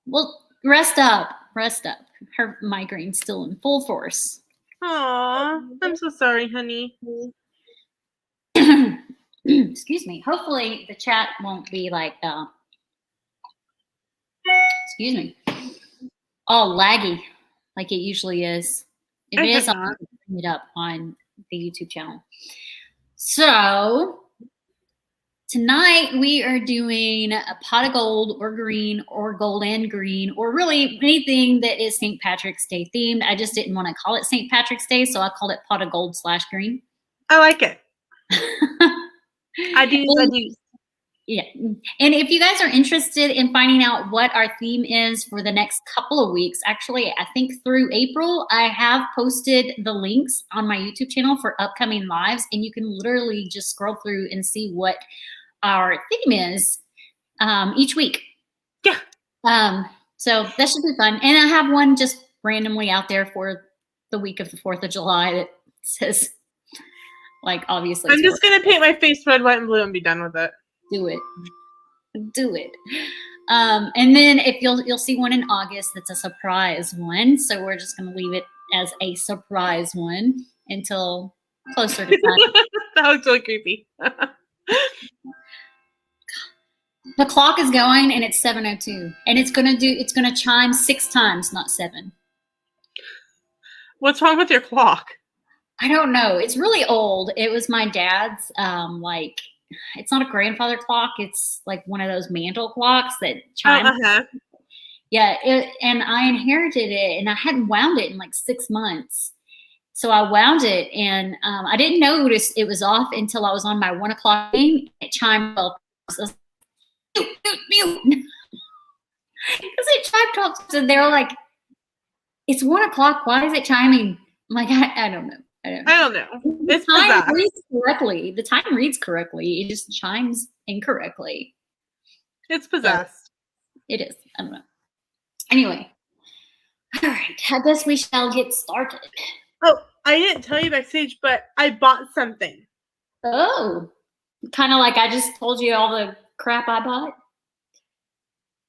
Well, rest up. Rest up. Her migraine's still in full force. Aw, I'm so sorry, honey. Excuse me. Hopefully the chat won't be like, excuse me, all laggy like it usually is. If it is, I'll bring it up on the YouTube channel. So tonight we are doing a pot of gold or green or gold and green or really anything that is St. Patrick's Day themed. I just didn't want to call it St. Patrick's Day, so I called it pot of gold / green. I like it. I do. Yeah. And if you guys are interested in finding out what our theme is for the next couple of weeks, actually, I think through April, I have posted the links on my YouTube channel for upcoming lives, and you can literally just scroll through and see what our theme is each week. Yeah. So that should be fun. And I have one just randomly out there for the week of the 4th of July that says, like, obviously. I'm just going to paint my face red, white, and blue and be done with it. Do it. Do it. And then if you'll see one in August that's a surprise one. So we're just going to leave it as a surprise one until closer to time. That looks really creepy. The clock is going and it's 7:02. And it's gonna chime 6 times, not 7. What's wrong with your clock? I don't know. It's really old. It was my dad's it's not a grandfather clock. It's like one of those mantle clocks that chimes. Yeah, and I inherited it, and I hadn't wound it in like 6 months. So I wound it, and I didn't notice it was off until I was on my 1 o'clock game. It chimed 12 times. Because it chimed 12 times, and they were like, "It's 1 o'clock. Why is it chiming?" I'm like, I don't know. I don't know. The time reads correctly. The time reads correctly. It just chimes incorrectly. It's possessed. It is. I don't know. Anyway. All right. I guess we shall get started. Oh, I didn't tell you backstage, but I bought something. Oh. Kind of like I just told you all the crap I bought.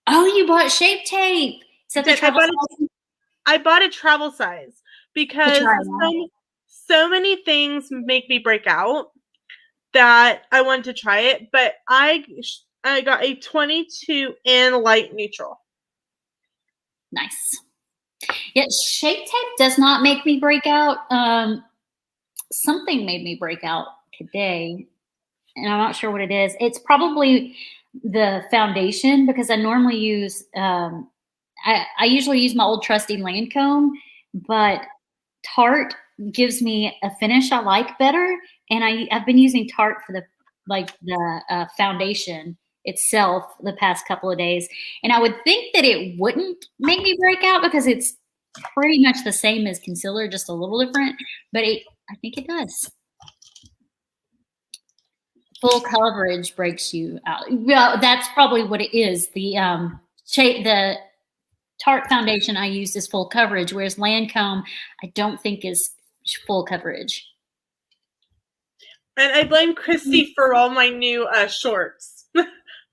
Oh, you bought shape tape. I bought a travel size because so many things make me break out that I wanted to try it, but I got a 22 in light neutral. Nice. Yeah, shape tape does not make me break out. Something made me break out today, and I'm not sure what it is. It's probably the foundation because I normally use I usually use my old trusty Lancome, but Tarte gives me a finish I like better, and I've been using Tarte for the foundation itself the past couple of days, and I would think that it wouldn't make me break out because it's pretty much the same as concealer, just a little different, but I think it does. Full coverage breaks you out. Well, that's probably what it is. The Tarte foundation I used is full coverage, whereas Lancome I don't think is full coverage. And I blame Christy for all my new shorts.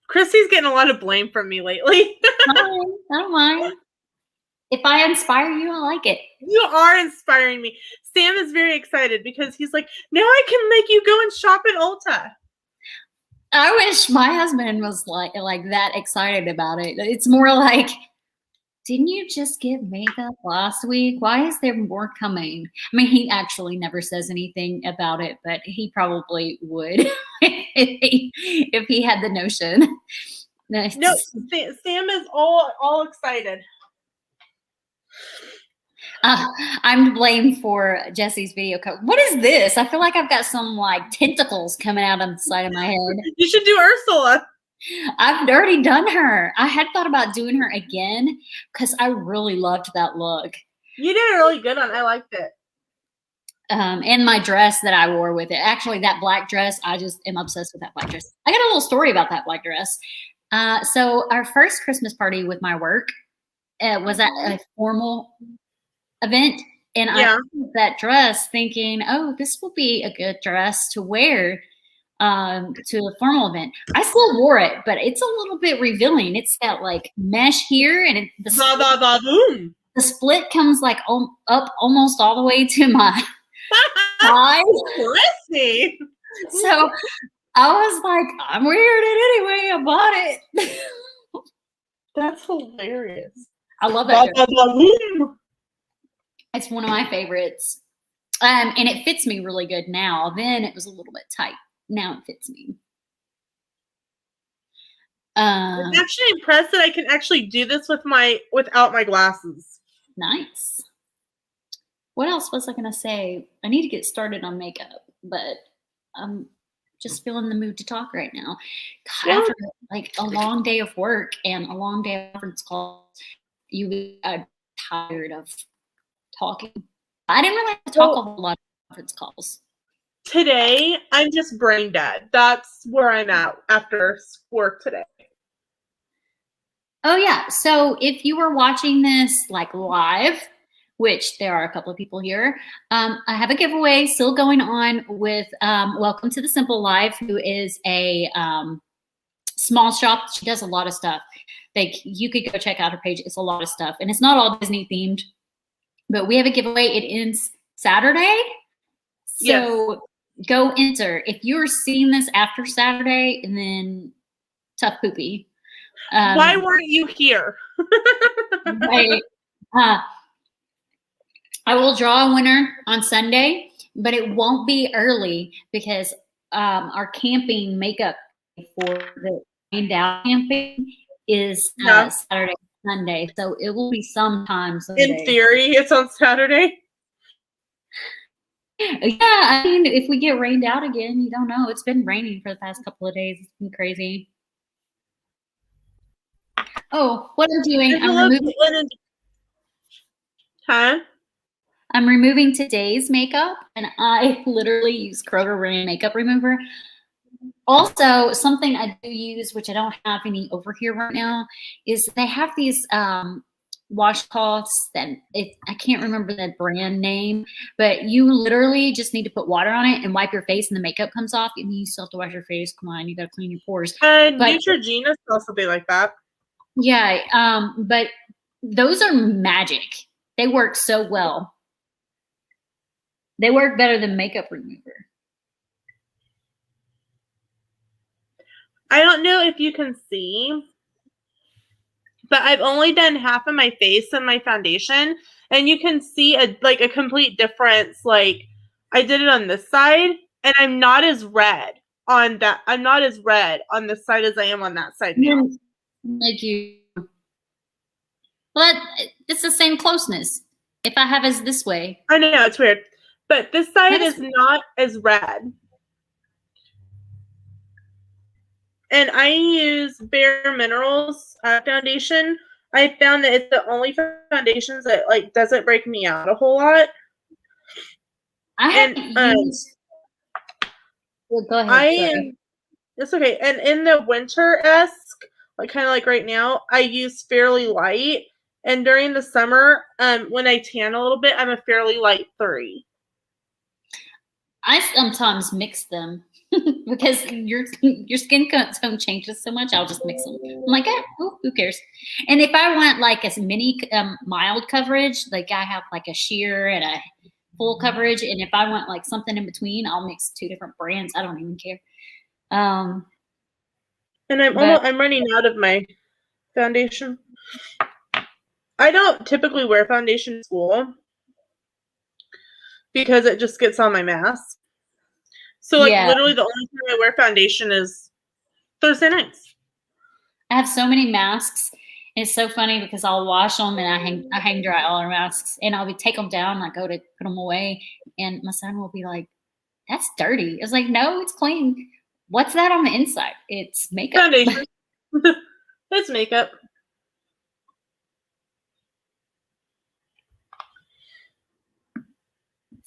Christy's getting a lot of blame from me lately. I don't mind. If I inspire you, I like it. You are inspiring me. Sam is very excited because he's like, now I can make you go and shop at Ulta. I wish my husband was like that excited about it. It's more like, didn't you just get makeup last week? Why is there more coming? I mean, he actually never says anything about it, but he probably would if he had the notion. No, Sam is all excited. I'm blamed for Jesse's video code. What is this? I feel like I've got some like tentacles coming out on the side of my head. You should do Ursula. I've already done her. I had thought about doing her again because I really loved that look. You did a really good one. I liked it. And my dress that I wore with it. Actually, that black dress, I just am obsessed with that black dress. I got a little story about that black dress. So our first Christmas party with my work was at a formal event. And I wore that dress thinking, oh, this will be a good dress to wear to a formal event. I still wore it, but it's a little bit revealing. It's got like mesh here, and the split comes like up almost all the way to my thigh. Christy. So I was like, I'm wearing it anyway. I bought it. That's hilarious. I love that. It's one of my favorites. And it fits me really good now. Then it was a little bit tight. Now it fits me. I'm actually impressed that I can actually do this without my glasses. Nice. What else was I going to say? I need to get started on makeup, but I'm just feeling the mood to talk right now. God, after like a long day of work and a long day of conference calls, you are tired of talking. I didn't really have to talk a whole lot of conference calls. Today, I'm just brain dead. That's where I'm at after work today. Oh, yeah. So if you were watching this like live, which there are a couple of people here, I have a giveaway still going on with Welcome to the Simple Life, who is a small shop. She does a lot of stuff. Like, you could go check out her page. It's a lot of stuff. And it's not all Disney themed, but we have a giveaway. It ends Saturday. So go enter. If you're seeing this after Saturday, and then tough poopy. Why weren't you here? Right. I will draw a winner on Sunday, but it won't be early because our camping makeup for the rained out camping is Saturday, Sunday. So it will be sometime Sunday. In theory, it's on Saturday. Yeah, I mean, if we get rained out again, you don't know. It's been raining for the past couple of days. It's been crazy. Oh, what I'm doing, I'm removing today's makeup, and I literally use Kroger makeup remover. Also, something I do use, which I don't have any over here right now, is they have these washcloths that I can't remember the brand name, but you literally just need to put water on it and wipe your face, and the makeup comes off. And you still have to wash your face. Come on, you got to clean your pores. Neutrogena sells something like that. Yeah, but those are magic. They work so well. They work better than makeup remover. I don't know if you can see, but I've only done half of my face and my foundation, and you can see a complete difference. Like, I did it on this side, and I'm not as red on that. I'm not as red on this side as I am on that side now. Thank you. But it's the same closeness. If I have it this way. I know, it's weird. But this side is not as red. And I use Bare Minerals foundation. I found that it's the only foundations that doesn't break me out a whole lot. I haven't used. Well, go ahead. It's okay. And in the winter-esque, kind of like right now, I use Fairly Light. And during the summer, when I tan a little bit, I'm a Fairly Light 3. I sometimes mix them because your skin tone changes so much. I'll just mix them. I'm like, who cares? And if I want like a mini mild coverage, like I have like a sheer and a full coverage, and if I want like something in between, I'll mix 2 different brands. I don't even care. And I'm running out of my foundation. I don't typically wear foundation in school because it just gets on my mask. So literally the only time I wear foundation is Thursday nights. I have so many masks. It's so funny because I'll wash them and I hang dry all our masks, and I'll take them down. I go to put them away, and my son will be like, "That's dirty." It's like, no, it's clean. What's that on the inside? It's makeup. Foundation. It's makeup.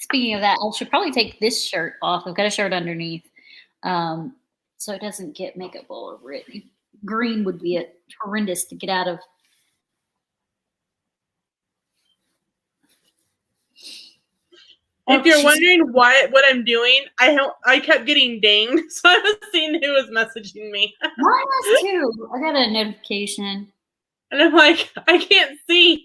Speaking of that, I should probably take this shirt off. I've got a shirt underneath, so it doesn't get makeup all over it. Green would be horrendous to get out of. If you're wondering what I'm doing, I kept getting dinged, so I was seeing who was messaging me. Mine was too. I got a notification. And I'm like, I can't see.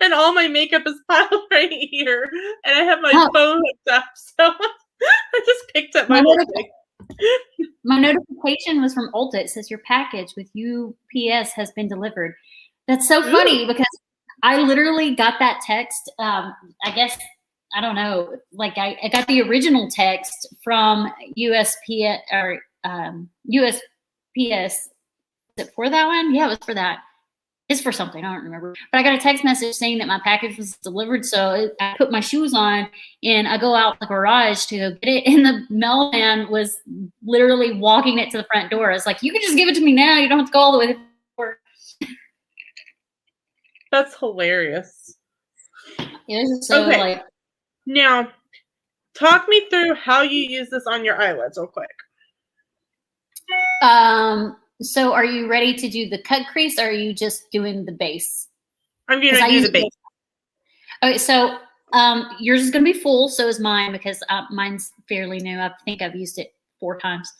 And all my makeup is piled right here. And I have my phone hooked up. So I just picked up my whole thing. My notification was from Ulta. It says your package with UPS has been delivered. That's so funny because I literally got that text. I guess, I don't know, like I got the original text from USPS or USPS. Is it for that one? Yeah, it was for that. It's for something, I don't remember. But I got a text message saying that my package was delivered. So I put my shoes on and I go out the garage to go get it. And the mailman was literally walking it to the front door. I was like, you can just give it to me now. You don't have to go all the way to the door. That's hilarious. It was so like. Now, talk me through how you use this on your eyelids real quick. So are you ready to do the cut crease or are you just doing the base? I'm going to do the base. Okay, so yours is going to be full. So is mine because mine's fairly new. I think I've used it 4 times.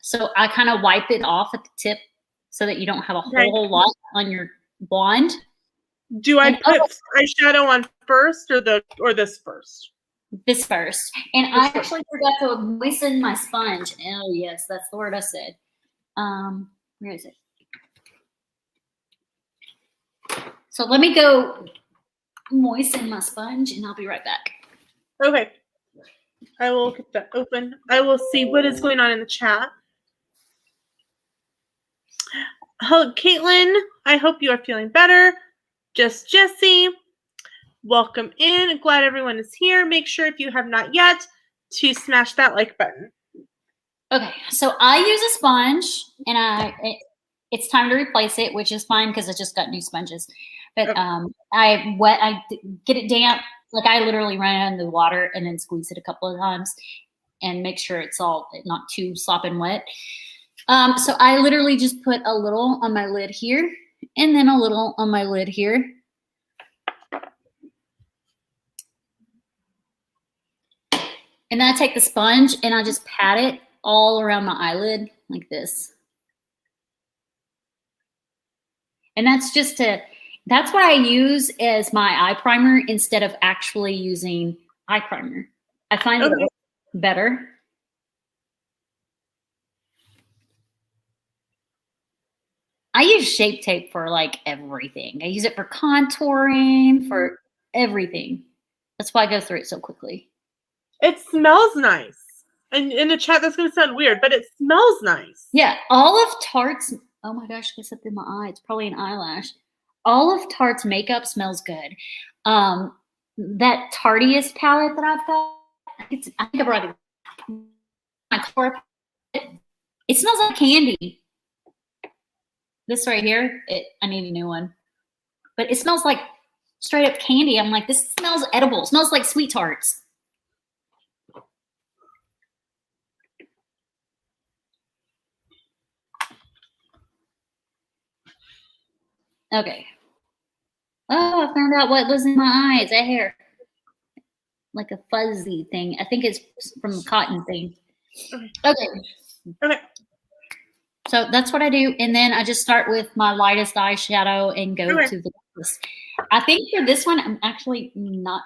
So I kind of wipe it off at the tip so that you don't have a whole lot on your blonde. Do I put eyeshadow on first or this first? This first. And I actually forgot to moisten my sponge. Oh, yes, that's the word I said. Where is it? So let me go moisten my sponge and I'll be right back. Okay. I will get that open. I will see what is going on in the chat. Hello, Caitlin. I hope you are feeling better. Just Jessie. Welcome in. Glad everyone is here. Make sure if you have not yet to smash that like button. Okay, so I use a sponge, and it's time to replace it, which is fine because I just got new sponges. But I get it damp. Like I literally run it in the water and then squeeze it a couple of times and make sure it's all not too sopping wet. So I literally just put a little on my lid here and then a little on my lid here. And then I take the sponge and I just pat it all around my eyelid like this. And that's that's what I use as my eye primer instead of actually using eye primer. I find it better. I use Shape Tape for like everything. I use it for contouring, for everything. That's why I go through it so quickly. It smells nice. And in the chat, that's going to sound weird, but it smells nice. Yeah, all of Tarte's, oh my gosh, it's up in my eye. It's probably an eyelash. All of Tarte's makeup smells good. That Tarteist palette that I've got, I think I brought it. My core, it smells like candy. This right here, I need a new one. But it smells like straight up candy. I'm like, this smells edible. It smells like Sweet Tarts. Okay. Oh, I found out what was in my eyes. That hair. Like a fuzzy thing. I think it's from the cotton thing. Okay. So that's what I do. And then I just start with my lightest eyeshadow and go to the darkest. I think for this one, I'm actually not.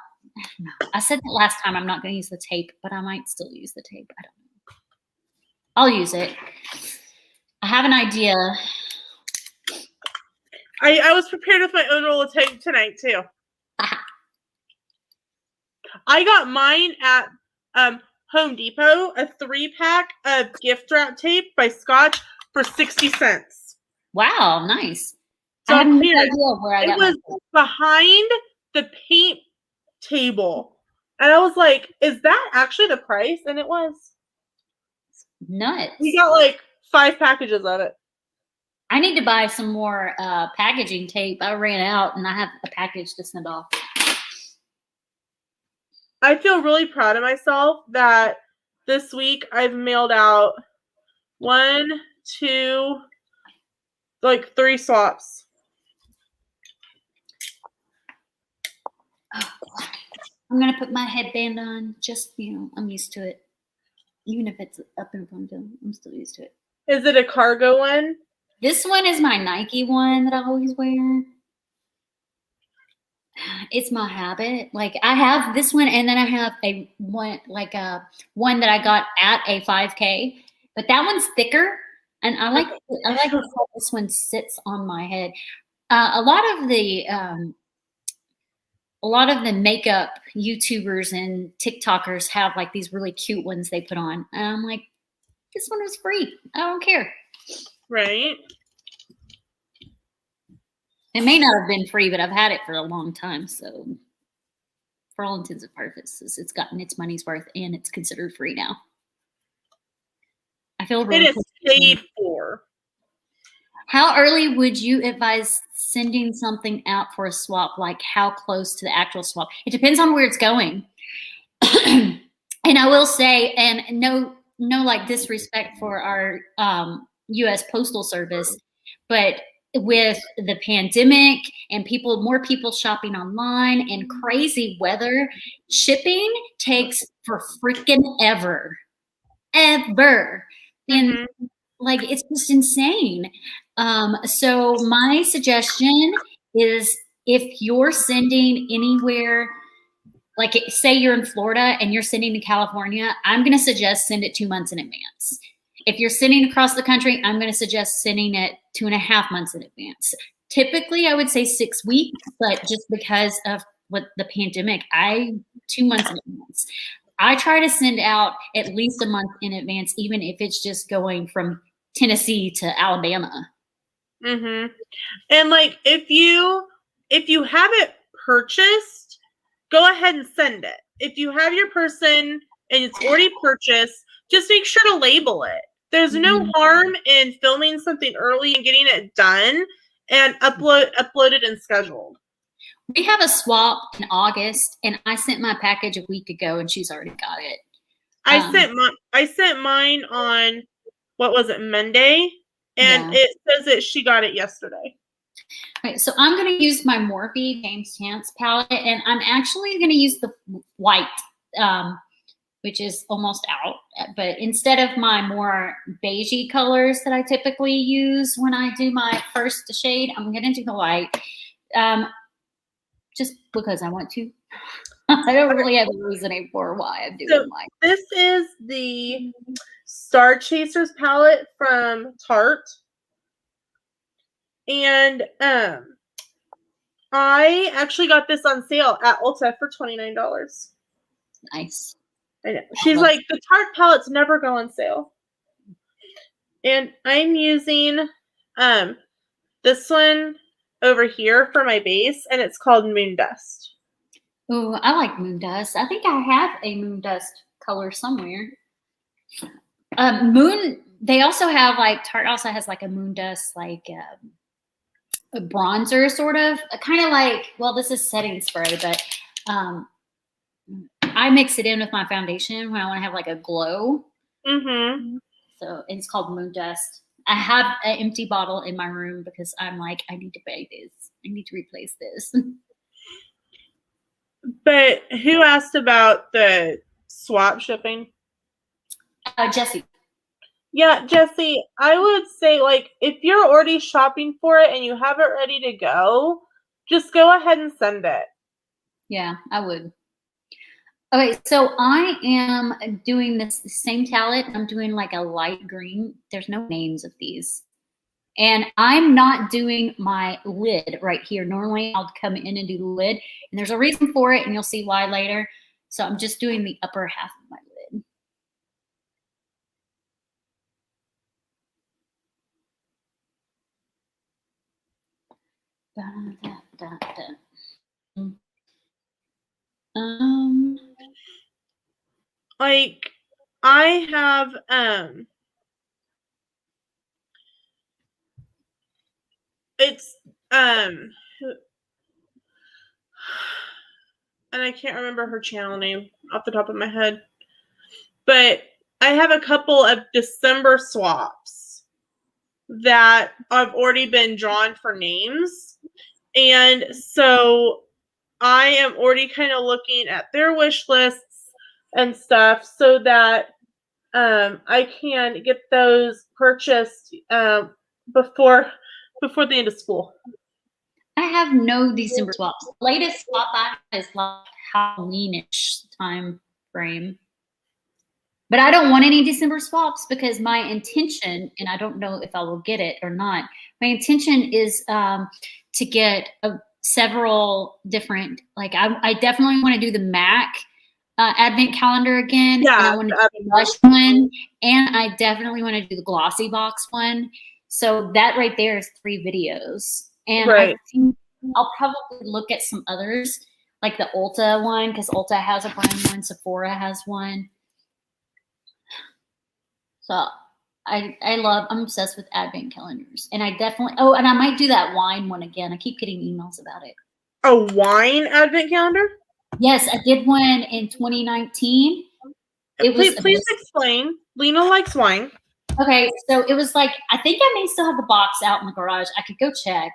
No, I said that last time I'm not going to use the tape, but I might still use the tape. I don't know. I'll use it. I have an idea. I was prepared with my own roll of tape tonight, too. I got mine at Home Depot, a 3-pack of gift wrap tape by Scotch for 60 cents. Wow, nice. So I have no idea where I got it was behind the paint table. And I was like, is that actually the price? And it was. Nuts. We got like 5 packages of it. I need to buy some more packaging tape. I ran out and I have a package to send off. I feel really proud of myself that this week I've mailed out 1, 2, like 3 swaps. I'm gonna put my headband on. Just, I'm used to it. Even if it's up in ponytail, I'm still used to it. Is it a cargo one? This one is my Nike one that I always wear. It's my habit. Like I have this one, and then I have a one that I got at a 5K, but that one's thicker, and I like how this one sits on my head. A lot of the makeup YouTubers and TikTokers have like these really cute ones they put on, and I'm like, this one was free. I don't care. Right. It may not have been free, but I've had it for a long time. So for all intents and purposes, it's gotten its money's worth and it's considered free now. I feel really it is paid for. How early would you advise sending something out for a swap? Like how close to the actual swap? It depends on where it's going. And I will say, and no like disrespect for our U.S. Postal Service, but with the pandemic and more people shopping online and crazy weather, shipping takes for freaking ever. And like, it's just insane. So my suggestion is if you're sending anywhere, like say you're in Florida and you're sending to California, I'm going to suggest send it 2 months in advance. If you're sending across the country, I'm going to suggest sending it 2.5 months in advance. Typically, I would say 6 weeks, but just because of what the pandemic, 2 months in advance. I try to send out at least a month in advance, even if it's just going from Tennessee to Alabama. And like if you have it purchased, go ahead and send it. If you have your person and it's already purchased, just make sure to label it. There's no harm in filming something early and getting it done and uploaded and scheduled. We have a swap in August, and I sent my package a week ago, and she's already got it. I sent mine on, what was it, Monday, and it says that she got it yesterday. Okay, so I'm going to use my Morphe James Chance palette, and I'm actually going to use the white, which is almost out. But instead of my more beigey colors that I typically use when I do my first shade, I'm going to do the white. Just because I want to. I don't really have a reasoning for why I'm doing white. This is the Star Chasers palette from Tarte. And I actually got this on sale at Ulta for $29. Nice. I know. She's like, the Tarte palettes never go on sale. And I'm using this one over here for my base, and it's called Moon Dust. Oh, I like Moon Dust. I think I have a Moon Dust color somewhere. They also have like, Tarte also has like a Moon Dust, like a bronzer sort of, kind of like, well, this is setting spray, but I mix it in with my foundation when I want to have like a glow. So it's called Moon Dust. I have an empty bottle in my room because I'm like, I need to buy this. I need to replace this. But who asked about the swap shipping? Jesse. Yeah, Jesse, I would say, like, if you're already shopping for it and you have it ready to go, just go ahead and send it. Yeah, I would. Okay, so I am doing this same palette. I'm doing like a light green. There's no names of these. And I'm not doing my lid right here. Normally, I'll come in and do the lid. And there's a reason for it, and you'll see why later. So I'm just doing the upper half of my lid. Like, I have it's and I can't remember her channel name off the top of my head, but I have a couple of December swaps that have already been drawn for names. And so I am already kind of looking at their wish lists and stuff so that I can get those purchased before the end of school. I have no December swaps. The latest swap I have is like Halloweenish time frame. But I don't want any December swaps because my intention, and I don't know if I will get it or not, my intention is to get several different, like I definitely want to do the MAC advent calendar again. Yeah, and I want to do the blush one, and I definitely want to do the glossy box one. So that right there is 3 videos. And I think I'll probably look at some others, like the Ulta one, because Ulta has a brand one, Sephora has one. So I'm obsessed with advent calendars. And I definitely, and I might do that wine one again. I keep getting emails about it. A wine advent calendar? Yes, I did one in 2019. Please explain. Lena likes wine. Okay, so it was like, I think I may still have the box out in the garage. I could go check.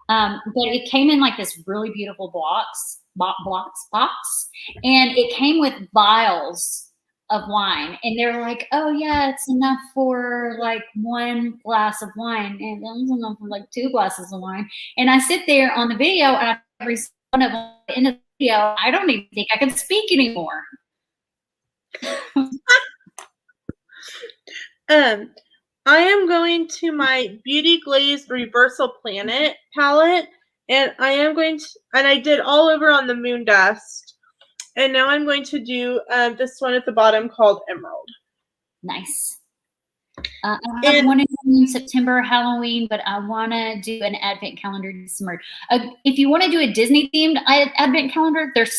But it came in like this really beautiful box. And it came with vials of wine, and they're like, oh yeah, it's enough for like 1 glass of wine, and it's enough for like 2 glasses of wine. And I sit there on the video, and every one of them in the video, I don't even think I can speak anymore. I am going to my Beauty Glazed Reversal Planet palette, and I did all over on the Moon Dust. And now I'm going to do this one at the bottom called Emerald. Nice. I have one in September, Halloween, but I want to do an advent calendar in December. If you want to do a Disney themed advent calendar, there's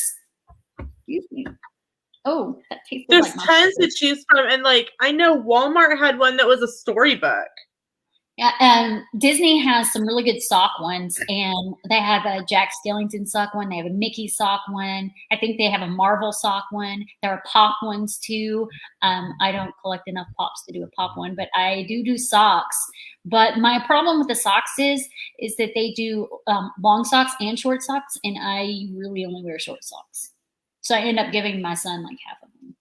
there's tons to choose from, and like I know Walmart had one that was a storybook. Yeah, Disney has some really good sock ones, and they have a Jack Skellington sock one. They have a Mickey sock one. I think they have a Marvel sock one. There are pop ones too. I don't collect enough pops to do a pop one, but I do socks. But my problem with the socks is that they do long socks and short socks, and I really only wear short socks. So I end up giving my son like half of them.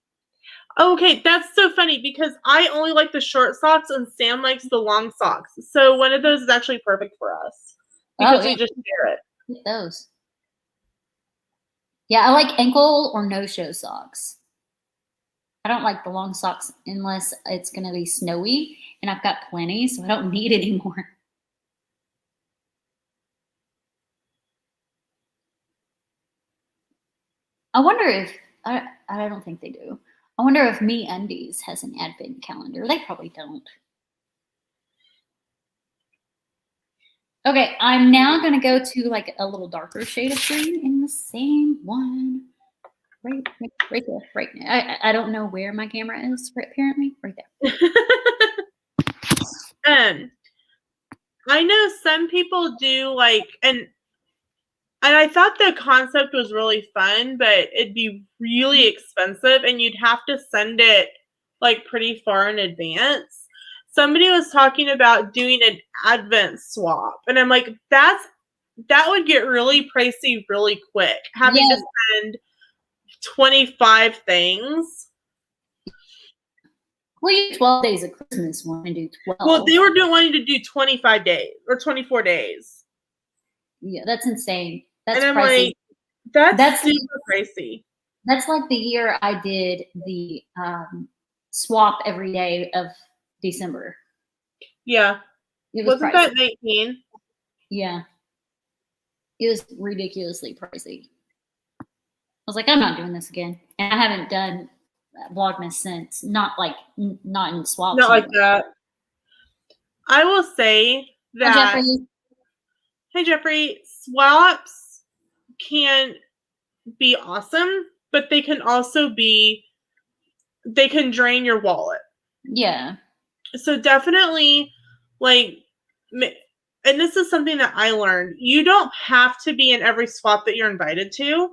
Okay, that's so funny because I only like the short socks and Sam likes the long socks. So one of those is actually perfect for us because we just share it. Get those. Yeah, I like ankle or no-show socks. I don't like the long socks unless it's going to be snowy, and I've got plenty, so I don't need it anymore. I wonder if, I don't think they do. I wonder if Undies has an advent calendar. They probably don't. Okay, I'm now going to go to like a little darker shade of green in the same one. Right there, right now. I don't know where my camera is, apparently. Right there. I know some people do like, and I thought the concept was really fun, but it'd be really expensive and you'd have to send it like pretty far in advance. Somebody was talking about doing an advent swap, and I'm like, that would get really pricey really quick. Having to send 25 things. Well, you 12 days of Christmas want to do 12. Well, they were wanting to do 25 days or 24 days. Yeah, that's insane. That's and I'm pricey. Like, that's super pricey. That's like the year I did the swap every day of December. Yeah. Wasn't that 19? Yeah. It was ridiculously pricey. I was like, I'm not doing this again. And I haven't done Vlogmas since. Not in swaps. Not like that. I will say that. Hey, Jeffrey. Swaps can be awesome, but they can also they can drain your wallet. Yeah. So definitely, like, and this is something that I learned. You don't have to be in every swap that you're invited to.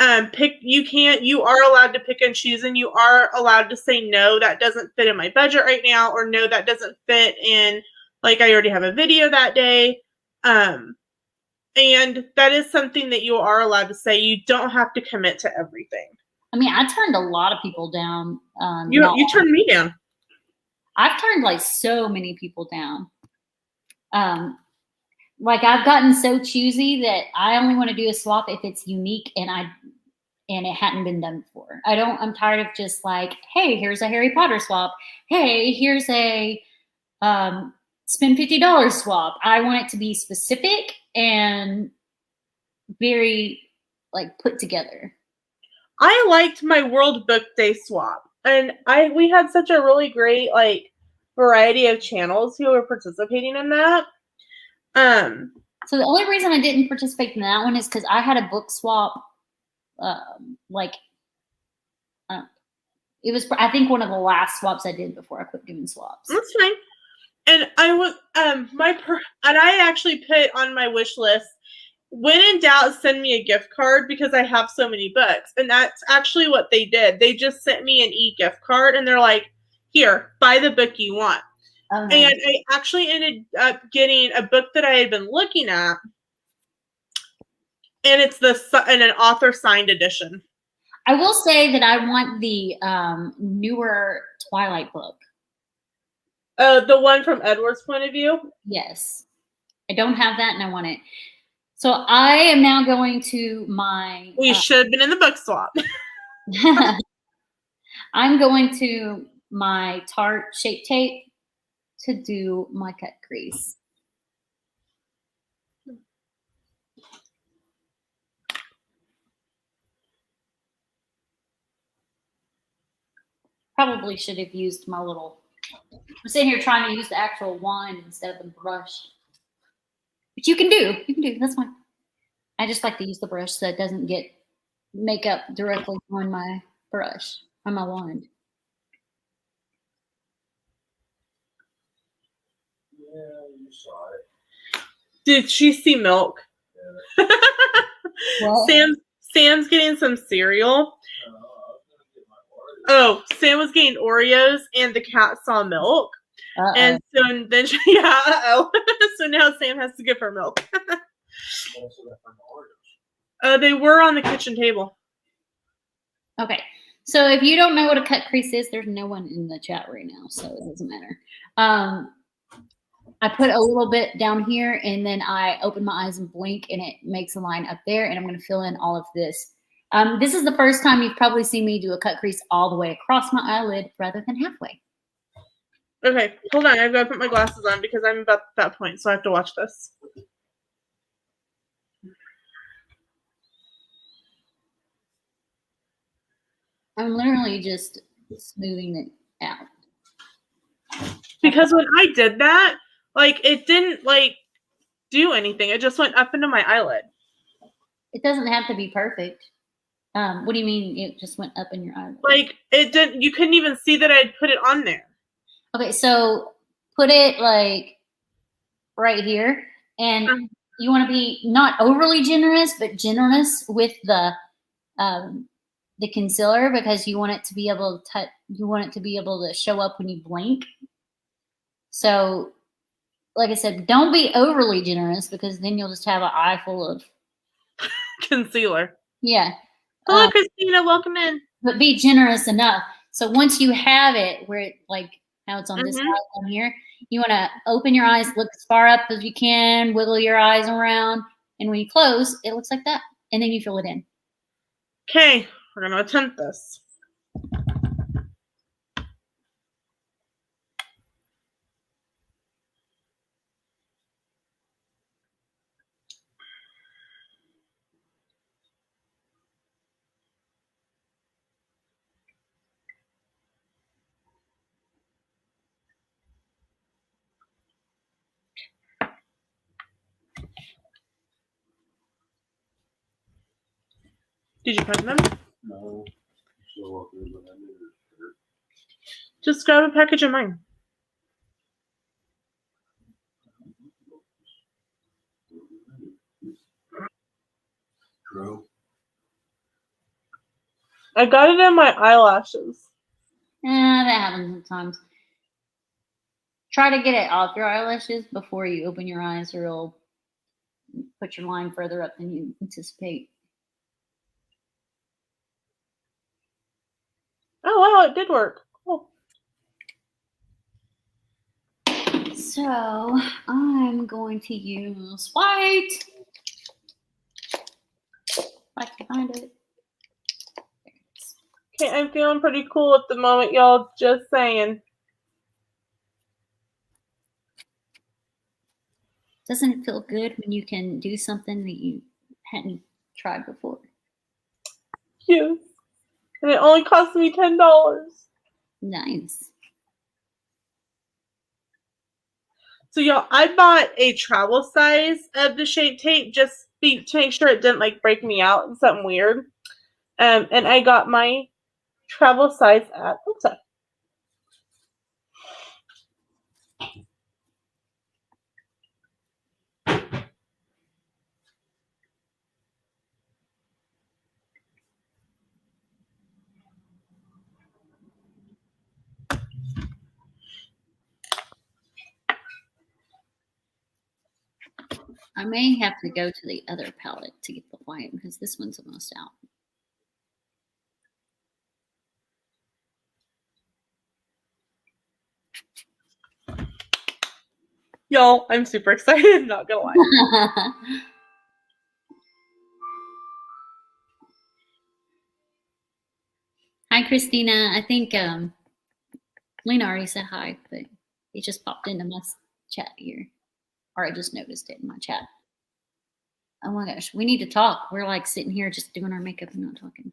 You are allowed to pick and choose, and you are allowed to say, no, that doesn't fit in my budget right now, or no, that doesn't fit in, like, I already have a video that day. And that is something that you are allowed to say. You don't have to commit to everything. I mean, I turned a lot of people down. You turned me down. I've turned like so many people down. Like I've gotten so choosy that I only want to do a swap if it's unique and it hadn't been done before. I'm tired of just like, hey, here's a Harry Potter swap. Hey, here's a spend $50 swap. I want it to be specific and very like put together. I liked my World Book Day swap, and we had such a really great like variety of channels who were participating in that. So the only reason I didn't participate in that one is because I had a book swap. It was, I think, one of the last swaps I did before I quit doing swaps. That's fine. And I was and I actually put on my wish list, when in doubt, send me a gift card because I have so many books. And that's actually what they did. They just sent me an e-gift card and they're like, here, buy the book you want. Oh, nice. And I actually ended up getting a book that I had been looking at. And it's an author signed edition. I will say that I want the newer Twilight book. The one from Edward's point of view? Yes. I don't have that and I want it. So I am now going to my... We should have been in the book swap. I'm going to my Tarte Shape Tape to do my cut crease. Probably should have used my little... I'm sitting here trying to use the actual wand instead of the brush. But you can do. That's fine. I just like to use the brush so it doesn't get makeup directly on my brush, on my wand. Yeah, you saw it. Did she see milk? Yeah. Sam's getting some cereal. Oh, Sam was getting Oreos and the cat saw milk. Uh-oh. And so then so now Sam has to give her milk. They were on the kitchen table. Okay. So if you don't know what a cut crease is, there's no one in the chat right now, so it doesn't matter. I put a little bit down here and then I open my eyes and blink and it makes a line up there and I'm going to fill in all of this. This is the first time you've probably seen me do a cut crease all the way across my eyelid rather than halfway. Okay, hold on. I've got to put my glasses on because I'm about that point, so I have to watch this. I'm literally just smoothing it out. Because when I did that, like, it didn't, like, do anything. It just went up into my eyelid. It doesn't have to be perfect. What do you mean it just went up in your eyelid? Like, it didn't, you couldn't even see that I'd put it on there. Okay, so put it, like, right here. And you want to be not overly generous, but generous with the concealer because you want it to be able to show up when you blink. So, like I said, don't be overly generous because then you'll just have an eye full of concealer. Yeah. Hello, Christina. Welcome in. But be generous enough. So once you have it where it, like how it's on this side on here, you want to open your eyes, look as far up as you can, wiggle your eyes around, and when you close, it looks like that. And then you fill it in. Okay, we're going to attempt this. Did you find them? No. Just grab a package of mine. True. I got it in my eyelashes. That happens sometimes. Try to get it off your eyelashes before you open your eyes or put your line further up than you anticipate. Oh, wow, it did work. Cool. So I'm going to use white. If I can find it. Okay, I'm feeling pretty cool at the moment, y'all. Just saying. Doesn't it feel good when you can do something that you hadn't tried before? Yes. And it only cost me $10. Nice. So, y'all, I bought a travel size of the Shape Tape just to make sure it didn't, like, break me out and something weird. And I got my travel size at Ulta. I may have to go to the other palette to get the white because this one's almost out. Y'all, I'm super excited, not gonna lie. Hi, Christina. I think Lena already said hi, but it just popped into my chat here. Or I just noticed it in my chat. Oh my gosh, we need to talk. We're like sitting here just doing our makeup and not talking.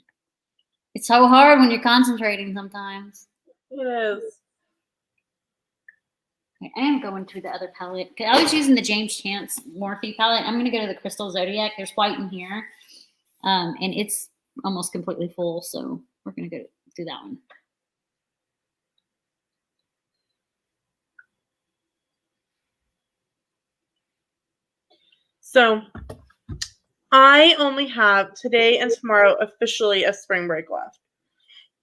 It's so hard when you're concentrating sometimes. It is. Okay, I am going to the other palette. I was using the James Chance Morphe palette. I'm going to go to the Crystal Zodiac. There's white in here. And it's almost completely full, so we're going to go do that one. So I only have today and tomorrow officially a spring break left.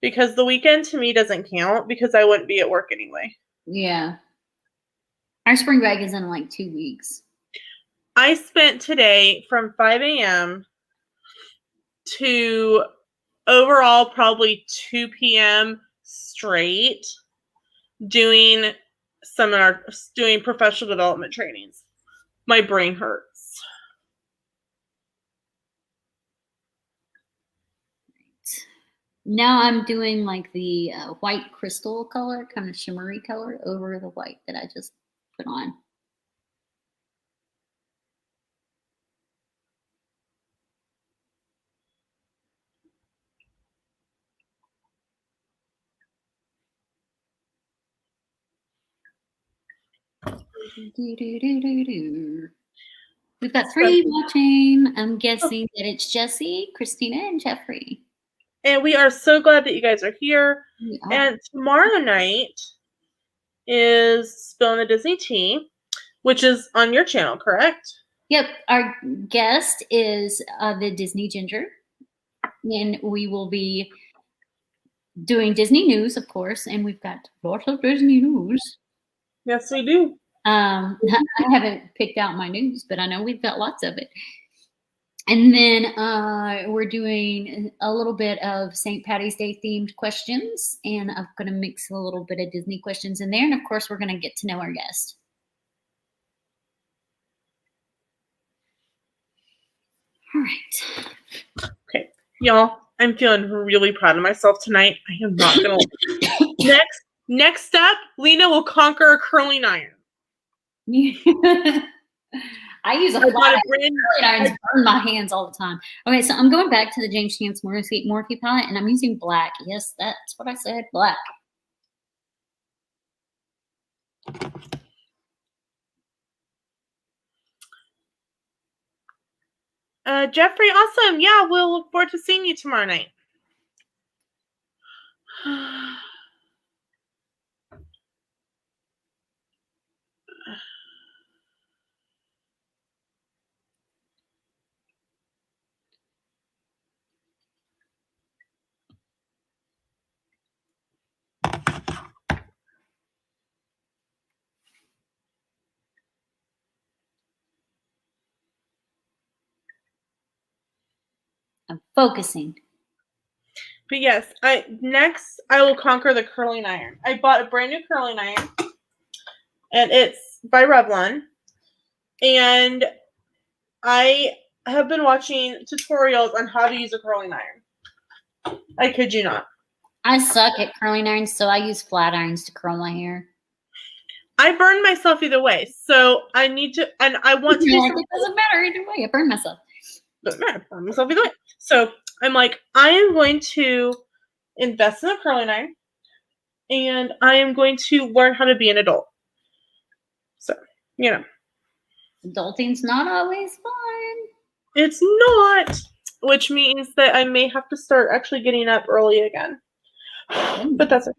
Because the weekend to me doesn't count because I wouldn't be at work anyway. Yeah. Our spring break is in like 2 weeks. I spent today from 5 a.m. to overall probably 2 p.m. straight doing professional development trainings. My brain hurts. Now I'm doing like the white crystal color, kind of shimmery color over the white that I just put on. We've got 3 watching. I'm guessing that it's Jesse, Christina, and Jeffrey. And we are so glad that you guys are here. And tomorrow night is Spilling the Disney Tea, which is on your channel, correct? Yep. Our guest is the Disney Ginger. And we will be doing Disney news, of course. And we've got lots of Disney news. Yes, we do. I haven't picked out my news, but I know we've got lots of it. And then we're doing a little bit of St. Patty's Day themed questions, and I'm going to mix a little bit of Disney questions in there. And of course, we're going to get to know our guest. All right. Okay, y'all, I'm feeling really proud of myself tonight. I am not going to. Next up, Lena will conquer a curling iron. I use a flat iron. Irons burn my hands all the time. Okay, so I'm going back to the James Chance Morphe palette, and I'm using black. Yes, that's what I said, black. Jeffrey, awesome. Yeah, we'll look forward to seeing you tomorrow night. I'm focusing. But yes, next I will conquer the curling iron. I bought a brand new curling iron, and it's by Revlon. And I have been watching tutorials on how to use a curling iron. I kid you not. I suck at curling irons, so I use flat irons to curl my hair. I burn myself either way, so I need to, and I want to. It doesn't matter either way. I burn myself. Doesn't matter. I burn myself either way. So I'm like, I am going to invest in a curling iron, and I am going to learn how to be an adult. So, you know. Adulting's not always fun. It's not, which means that I may have to start actually getting up early again. But that's it.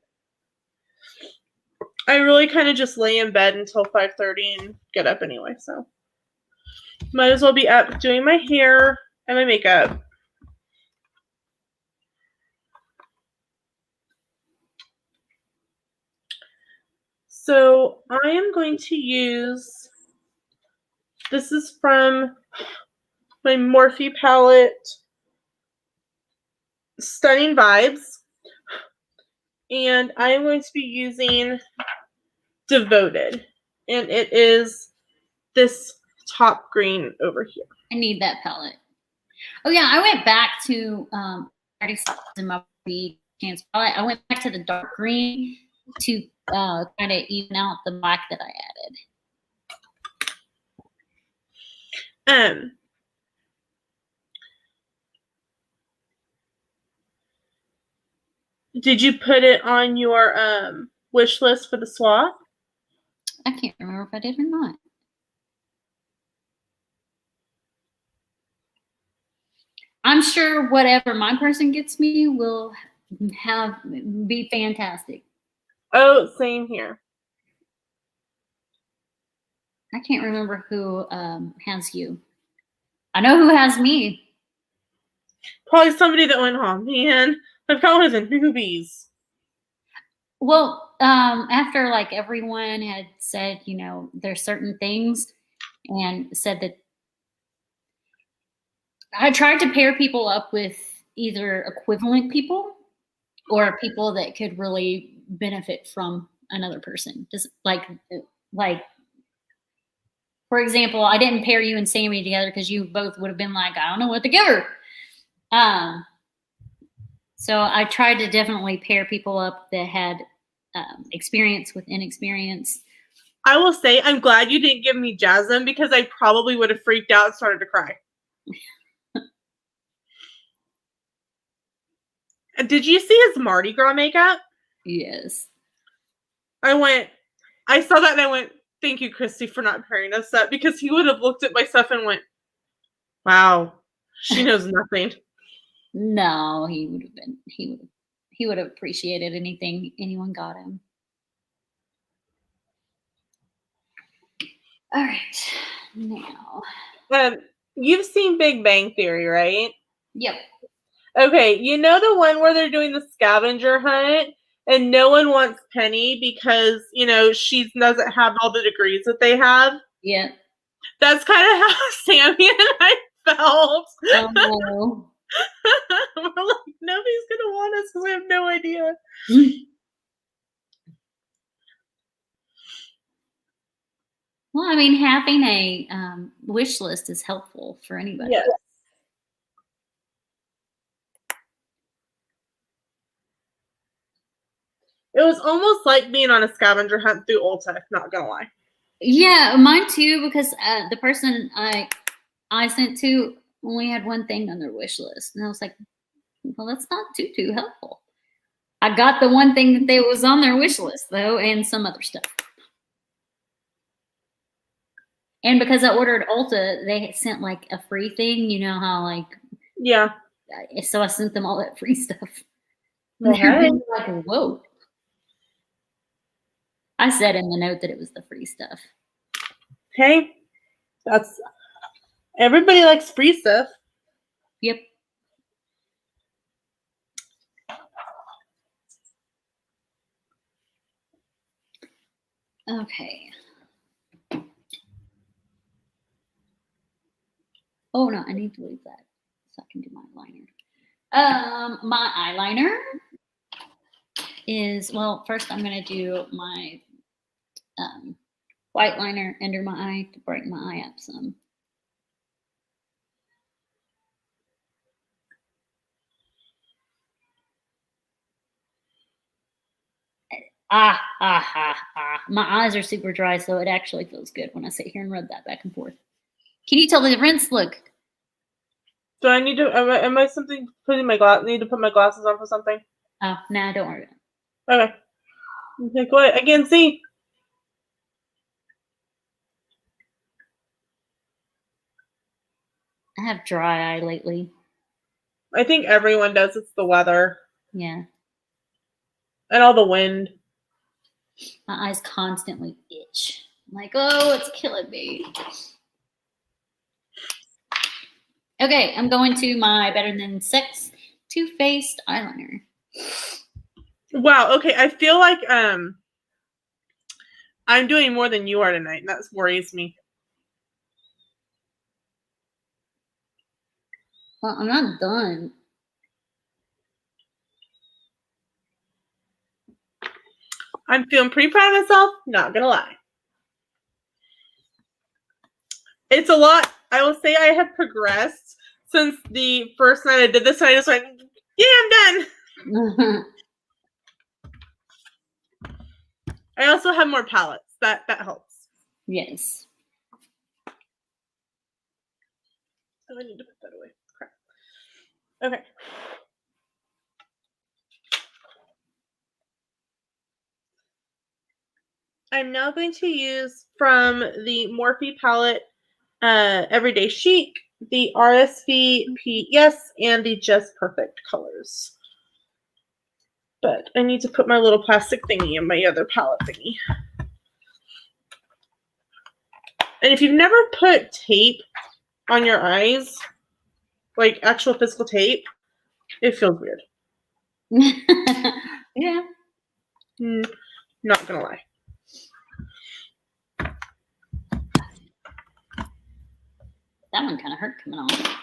I really kind of just lay in bed until 5:30 and get up anyway, so might as well be up doing my hair and my makeup. So I am going to use, this is from my Morphe palette, Stunning Vibes. And I am going to be using Devoted. And it is this top green over here. I need that palette. Oh yeah, I went back to in my chance palette. I went back to the dark green to kind of even out the black that I added. Did you put it on your wish list for the swap? I can't remember if I did or not. I'm sure whatever my person gets me will be fantastic. Oh, same here. I can't remember who has you. I know who has me. Probably somebody that went home. Man, I've got one of the newbies. Well, after like everyone had said, you know, there's certain things and said that I tried to pair people up with either equivalent people or people that could really benefit from another person. Just like for example, I didn't pair you and Sami together because you both would have been like, I don't know what to give her. So I tried to definitely pair people up that had experience with inexperience. I will say I'm glad you didn't give me Jasmine because I probably would have freaked out and started to cry. Did you see his Mardi Gras makeup? Yes. I saw that and I went, thank you, Christy, for not pairing us up, because he would have looked at my stuff and went, wow, she knows nothing. No, he would have appreciated anything anyone got him. All right, now. You've seen Big Bang Theory, right? Yep. Okay, you know the one where they're doing the scavenger hunt and no one wants Penny because, you know, she doesn't have all the degrees that they have? Yeah. That's kind of how Sami and I felt. Oh, no. We're like, nobody's going to want us because we have no idea. Well, I mean, having a wish list is helpful for anybody. Yes. It was almost like being on a scavenger hunt through Ulta, not gonna lie. Yeah, mine too, because the person I sent to only had one thing on their wish list. And I was like, well, that's not too helpful. I got the one thing that was on their wish list, though, and some other stuff. And because I ordered Ulta, they sent like a free thing. You know how like... Yeah. So I sent them all that free stuff. Okay. Like, whoa. I said in the note that it was the free stuff. Hey, that's... Everybody likes free stuff. Yep. Okay. Oh, no, I need to leave that. so I can do my eyeliner. My eyeliner is, well, first I'm going to do my white liner under my eye to brighten my eye up some. My eyes are super dry, so it actually feels good when I sit here and rub that back and forth. Can you tell the difference? Look. Do I need to, am I something, putting my need to put my glasses on for something? Oh, nah, don't worry about it. Okay, go ahead. I can't see. I have dry eye lately. I think everyone does. It's the weather. Yeah. And all the wind. My eyes constantly itch. I'm like, oh, it's killing me. Okay, I'm going to my Better Than Sex Too Faced eyeliner. Wow, okay. I feel like I'm doing more than you are tonight, and that worries me. Well, I'm not done. I'm feeling pretty proud of myself, not gonna lie. It's a lot. I will say I have progressed since the first night I did this, and I just went, yeah, I'm done. I also have more palettes. That helps. Yes. Oh, I need to put that away. Crap. Okay. I'm now going to use from the Morphe palette Everyday Chic, the RSVP and the Just Perfect colors. But I need to put my little plastic thingy in my other palette thingy. And if you've never put tape on your eyes, like actual physical tape, it feels weird. Yeah. Not gonna lie. That one kind of hurt coming off.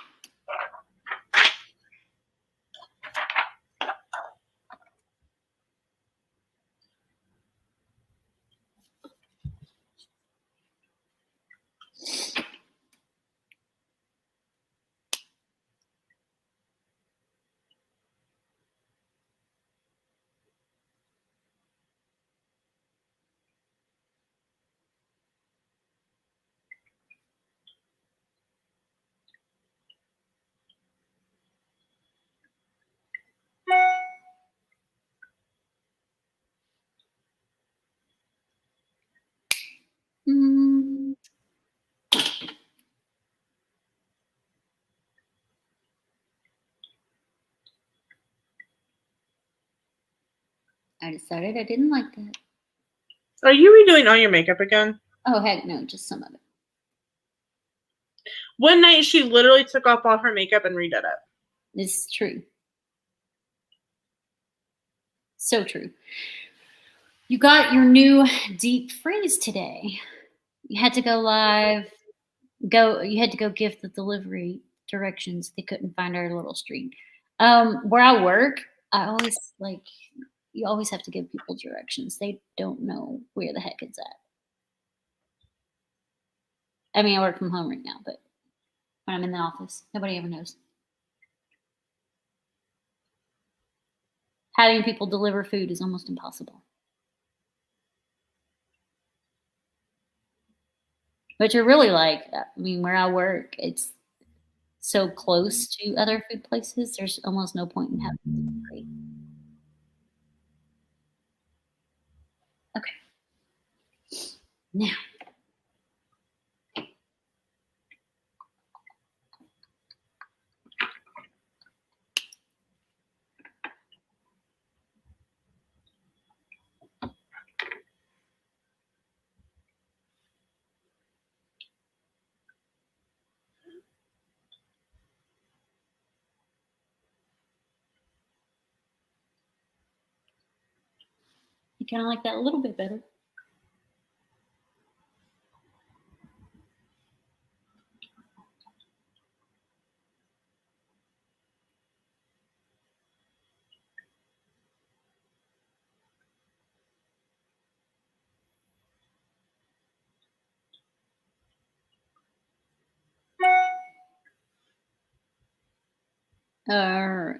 I decided I didn't like that. Are you redoing all your makeup again? Oh, heck no, just some of it. One night she literally took off all her makeup and redid it. It's true. So true. You got your new deep freeze today. You had to go live. You had to go give the delivery directions. They couldn't find our little street. Where I work, you always have to give people directions. They don't know where the heck it's at. I mean, I work from home right now, but when I'm in the office, nobody ever knows. Having people deliver food is almost impossible. But you're really like, I mean, where I work, it's so close to other food places. There's almost no point in having delivery. Okay. Now. You kind of like that a little bit better. All right.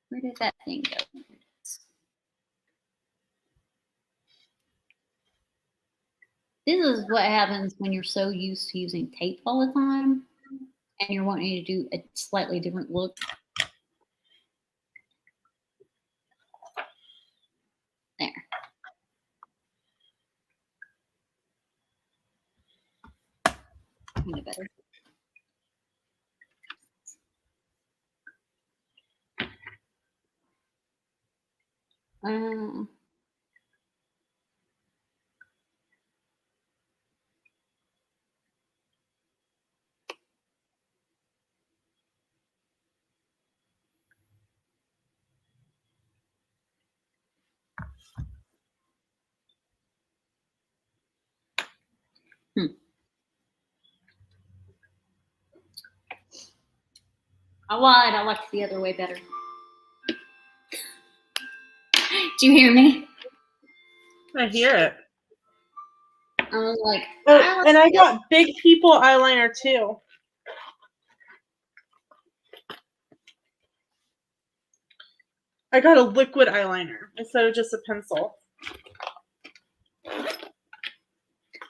Where did that thing go? This is what happens when you're so used to using tape all the time and you're wanting to do a slightly different look. There. Kind of better. I lied. I liked the other way better. Do you hear me? I hear it. I was like, oh, and I got Big People eyeliner too. I got a liquid eyeliner instead of just a pencil.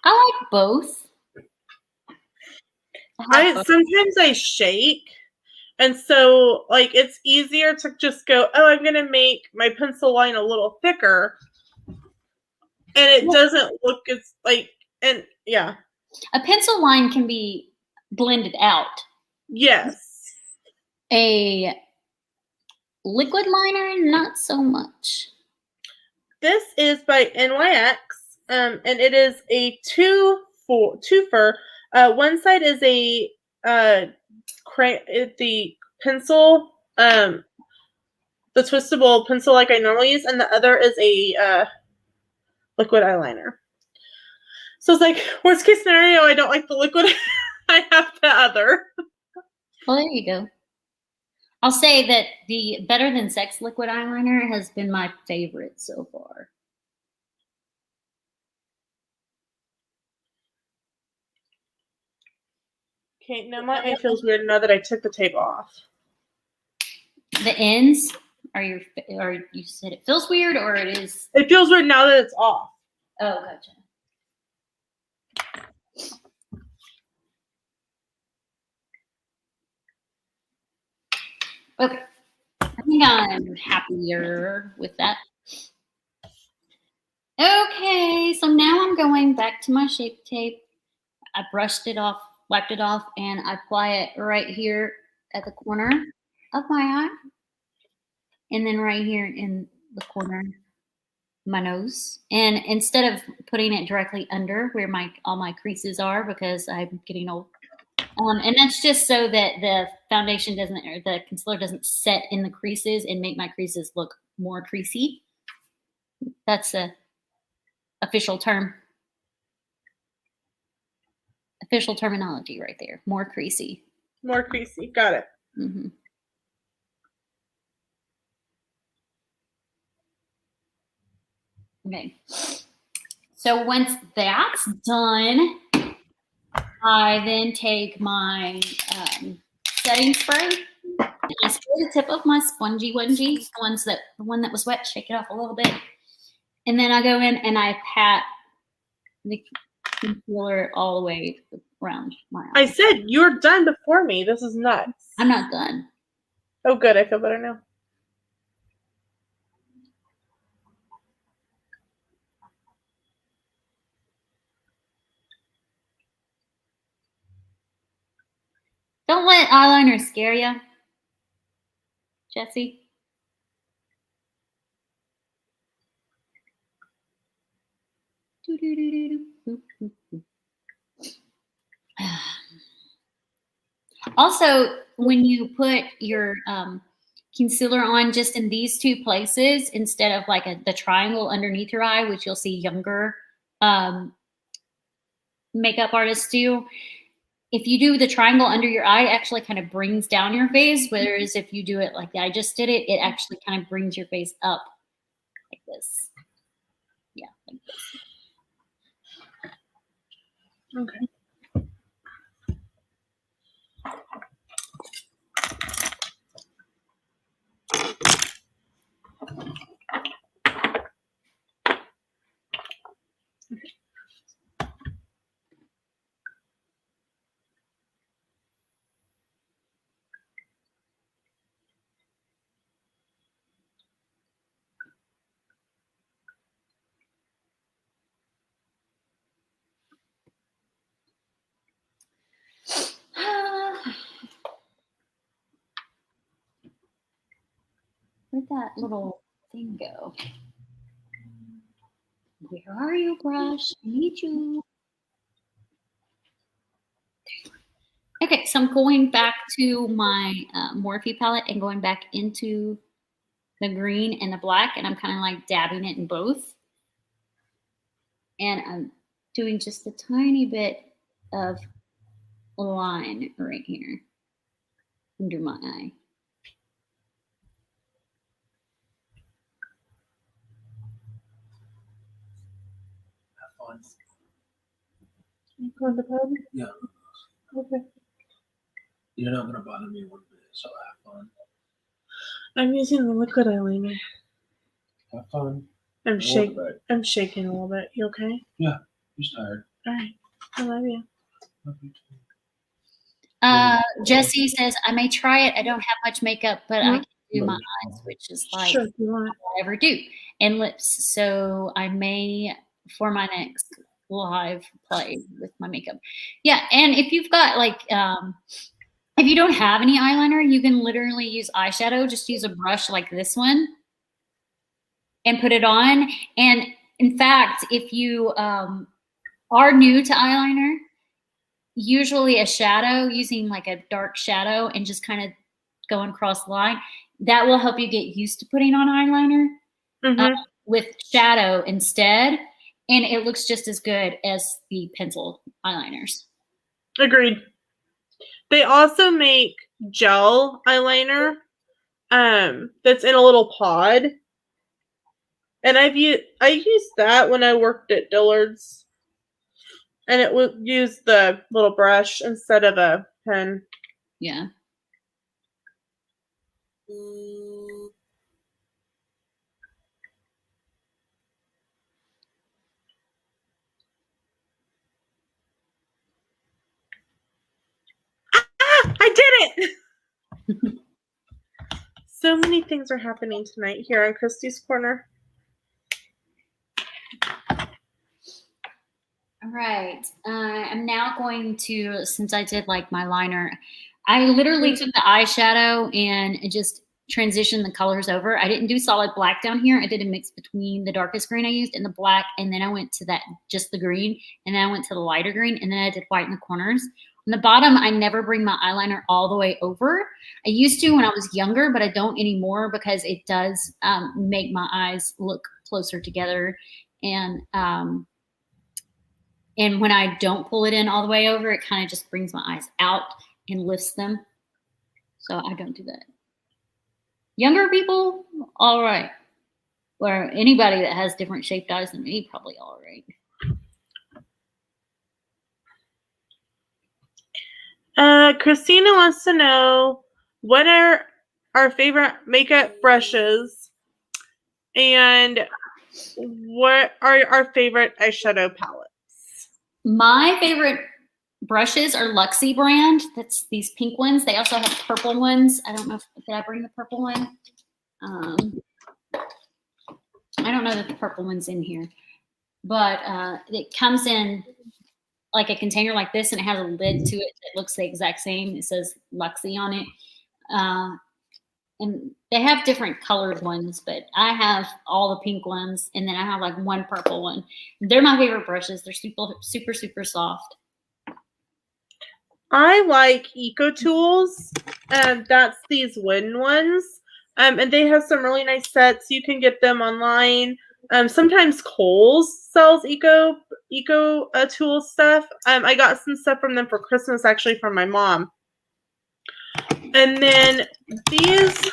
I like both. Sometimes I shake, and so like it's easier to just go, oh, I'm gonna make my pencil line a little thicker, and it doesn't look as like, and yeah. A pencil line can be blended out. Yes. A liquid liner, not so much. This is by NYX, and it is a twofer. One side is a the pencil, the twistable pencil like I normally use, and the other is a liquid eyeliner. So it's like, worst case scenario, I don't like the liquid. I have the other. Well, there you go. I'll say that the Better Than Sex liquid eyeliner has been my favorite so far. Okay, now my eye feels weird now that I took the tape off. The ends? Or you said it feels weird, or it is? It feels weird now that it's off. Oh, gotcha. Okay, I think I'm happier with that. Okay, so now I'm going back to my Shape Tape. I brushed it off, wiped it off, and I apply it right here at the corner of my eye. And then right here in the corner of my nose. And instead of putting it directly under where all my creases are, because I'm getting old. And that's just so that the foundation doesn't, or the concealer doesn't set in the creases and make my creases look more creasy. That's the official term. Official terminology right there. More creasy. More creasy. Got it. Mm-hmm. Okay. So once that's done, I then take my setting spray. And I spray the tip of my spongy onesie, the one that was wet, shake it off a little bit. And then I go in and I pat the concealer all the way around my eye. I said you're done before me. This is nuts. I'm not done. Oh, good. I feel better now. Don't let eyeliner scare you, Jesse. Also, when you put your concealer on just in these two places instead of like the triangle underneath your eye, which you'll see younger makeup artists do, if you do the triangle under your eye, it actually kind of brings down your face, whereas if you do it like I just did it, it actually kind of brings your face up like this. Yeah, like this. Okay. Where'd that little thing go? Where are you, brush? I need you. Okay, so I'm going back to my Morphe palette and going back into the green and the black, and I'm kind of like dabbing it in both. And I'm doing just a tiny bit of line right here under my eye. Have fun. You going to bed? Yeah. Okay. You're not gonna bother me one bit, so have fun. I'm using the liquid eyeliner. Have fun. I'm shaking a little bit. You okay? Yeah. Just tired. All right. I love you. Love you too. Jessie says, I may try it. I don't have much makeup, but I can do my eyes, which is like sure, if you want. all I ever do, and lips. So I may, for my next live play with my makeup. Yeah, and if you've got like, if you don't have any eyeliner, you can literally use eyeshadow. Just use a brush like this one and put it on. And in fact, if you are new to eyeliner, usually a shadow, using like a dark shadow and just kind of going across the line, that will help you get used to putting on eyeliner with shadow instead. And it looks just as good as the pencil eyeliners. Agreed. They also make gel eyeliner that's in a little pod. And I used that when I worked at Dillard's. And it would use the little brush instead of a pen. Yeah. I did it! So many things are happening tonight here on Christy's Corner. All right. I'm now going to, since I did like my liner, I literally took the eyeshadow and just transitioned the colors over. I didn't do solid black down here. I did a mix between the darkest green I used and the black, and then I went to that, just the green, and then I went to the lighter green, and then I did white in the corners. On the bottom, I never bring my eyeliner all the way over. I used to when I was younger, but I don't anymore because it does make my eyes look closer together. And when I don't pull it in all the way over, it kind of just brings my eyes out and lifts them. So I don't do that. Younger people, all right. Or anybody that has different shaped eyes than me, probably all right. Christina wants to know, what are our favorite makeup brushes and what are our favorite eyeshadow palettes? My favorite brushes are Luxie brand. That's these pink ones. They also have purple ones. I don't know did I bring the purple one? I don't know that the purple one's in here, but it comes in like a container like this, and it has a lid to it that looks the exact same. It says Luxie on it. And they have different colored ones, but I have all the pink ones, and then I have like one purple one. They're my favorite brushes. They're super, super soft. I like Eco Tools, and that's these wooden ones. And they have some really nice sets. You can get them online. Sometimes Kohl's sells Eco Tools stuff. I got some stuff from them for Christmas, actually, from my mom. And then these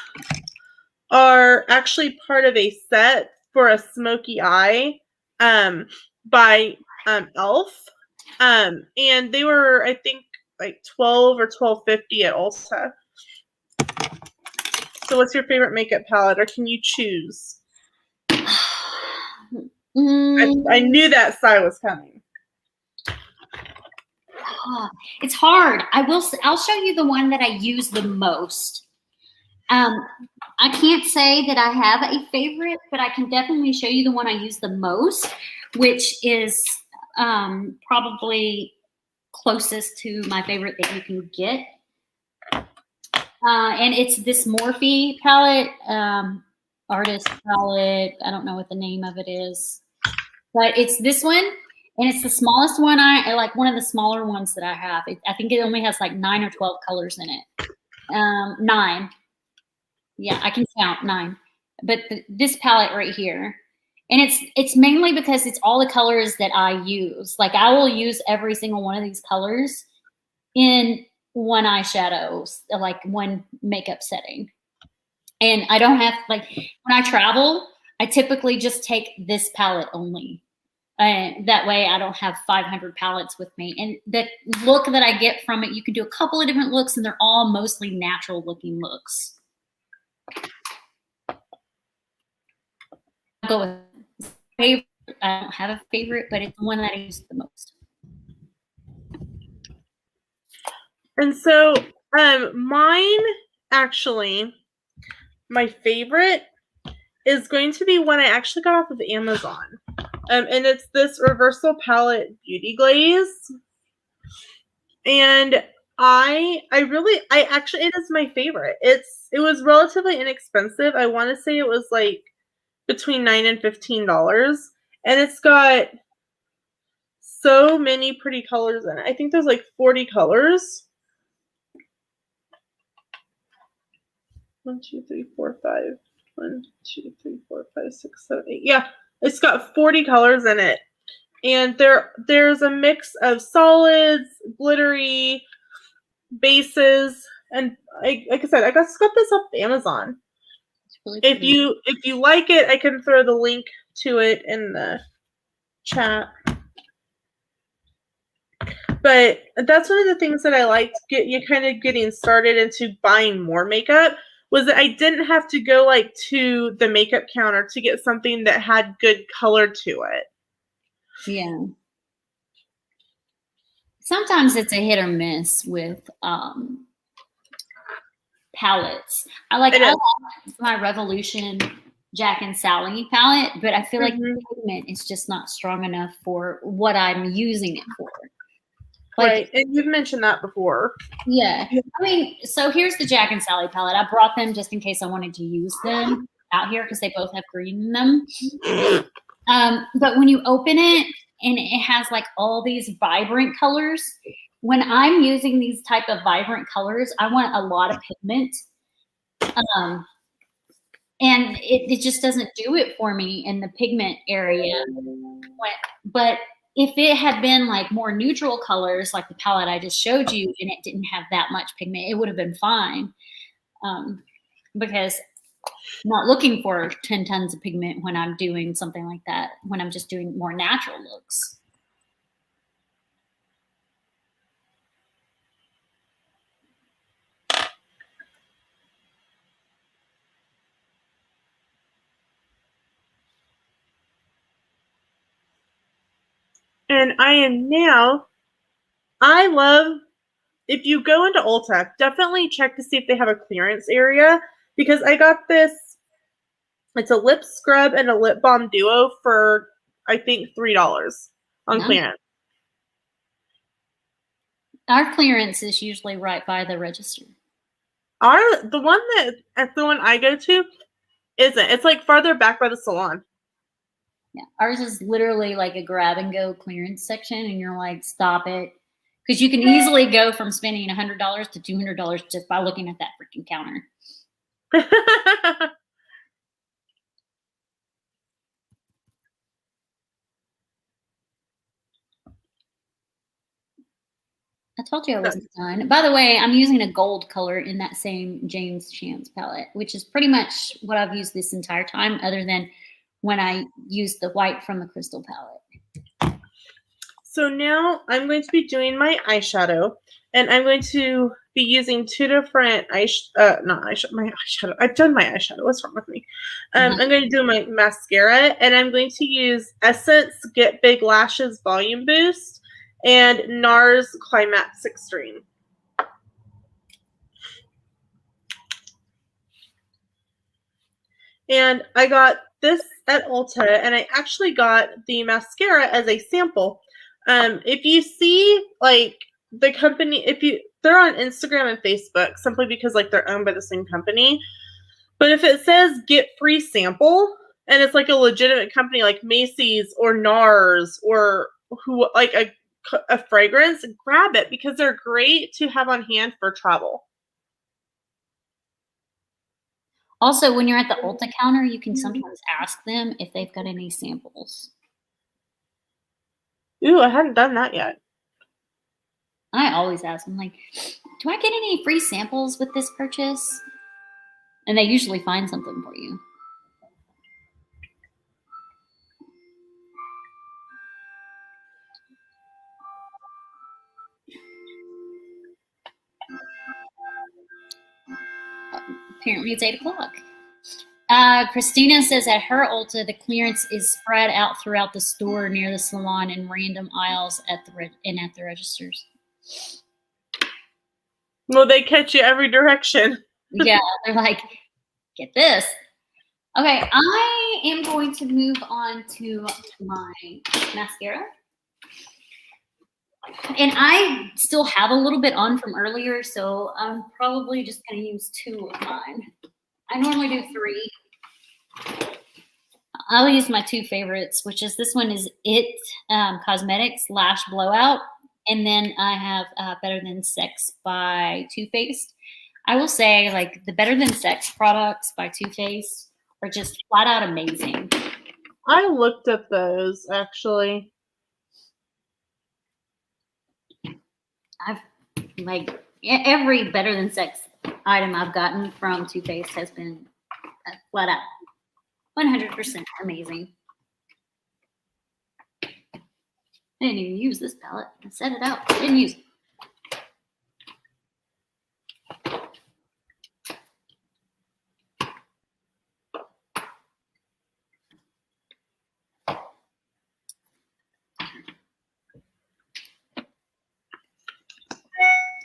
are actually part of a set for a smoky eye by Elf. And they were, I think, like $12 or $12.50 at Ulta. So what's your favorite makeup palette, or can you choose? I knew that sigh was coming. It's hard. I'll show you the one that I use the most. I can't say that I have a favorite, but I can definitely show you the one I use the most, which is probably closest to my favorite that you can get. And it's this Morphe palette, artist palette. I don't know what the name of it is, but it's this one, and it's the smallest one. I like one of the smaller ones that I have. I think it only has like 9 or 12 colors in it. 9. Yeah, I can count 9. But this palette right here, and it's mainly because it's all the colors that I use. Like I will use every single one of these colors in one eyeshadow, like one makeup setting. And I don't have, like, when I travel, I typically just take this palette only. And that way I don't have 500 palettes with me. And the look that I get from it, you can do a couple of different looks, and they're all mostly natural looking looks. I'll go with favorite. I don't have a favorite, but it's the one that I use the most. And so mine, actually, my favorite is going to be one I actually got off of Amazon. And it's this Reversal Palette Beauty Glaze. And it is my favorite. It was relatively inexpensive. I want to say it was like between $9 and $15. And it's got so many pretty colors in it. I think there's like 40 colors. 1, 2, 3, 4, 5. 1, 2, 3, 4, 5, 6, 7, 8. Yeah, it's got 40 colors in it. And there's a mix of solids, glittery, bases, and like I said, I just got this off Amazon. Really, if you like it, I can throw the link to it in the chat. But that's one of the things that I liked getting started into buying more makeup, was that I didn't have to go like to the makeup counter to get something that had good color to it. Yeah. Sometimes it's a hit or miss with palettes. I like my Revolution Jack and Sally palette, but I feel like the pigment is just not strong enough for what I'm using it for. Like, right, and you've mentioned that before. Yeah. I mean, so here's the Jack and Sally palette. I brought them just in case I wanted to use them out here because they both have green in them. But when you open it and it has like all these vibrant colors, when I'm using these type of vibrant colors, I want a lot of pigment. And it just doesn't do it for me in the pigment area. But if it had been like more neutral colors, like the palette I just showed you, and it didn't have that much pigment, it would have been fine. Because I'm not looking for 10 tons of pigment when I'm doing something like that, when I'm just doing more natural looks. And if you go into Ulta, definitely check to see if they have a clearance area, because I got this, it's a lip scrub and a lip balm duo for, I think, $3 on clearance. Our clearance is usually right by the register. The one I go to isn't. It's like farther back by the salon. Yeah, ours is literally like a grab and go clearance section, and you're like, stop it. Because you can easily go from spending $100 to $200 just by looking at that freaking counter. I told you I wasn't done. By the way, I'm using a gold color in that same James Chance palette, which is pretty much what I've used this entire time, other than when I used the white from the Crystal palette. So now I'm going to be doing my eyeshadow, and I'm going to be using two different my eyeshadow. I've done my eyeshadow. What's wrong with me? I'm going to do my mascara, and I'm going to use Essence Get Big Lashes Volume Boost and NARS Climax Extreme. And I got this at Ulta, and I actually got the mascara as a sample. If you see like the company, they're on Instagram and Facebook simply because like they're owned by the same company. But if it says get free sample and it's like a legitimate company like Macy's or NARS or who like a fragrance, grab it because they're great to have on hand for travel. Also, when you're at the Ulta counter, you can sometimes ask them if they've got any samples. Ooh, I hadn't done that yet. I always ask them, like, do I get any free samples with this purchase? And they usually find something for you. Apparently it's 8 o'clock. Christina says at her Ulta, the clearance is spread out throughout the store near the salon in random aisles at the registers. Well, they catch you every direction. Yeah, they're like, get this. Okay, I am going to move on to my mascara. And I still have a little bit on from earlier, so I'm probably just going to use 2 of mine. I normally do 3. I'll use my 2 favorites, which is this one is It Cosmetics Lash Blowout. And then I have Better Than Sex by Too Faced. I will say, like, the Better Than Sex products by Too Faced are just flat out amazing. I looked at those, actually. I've, like, every Better Than Sex item I've gotten from Too Faced has been flat out 100% amazing. I didn't even use this palette. I set it out. Didn't use it.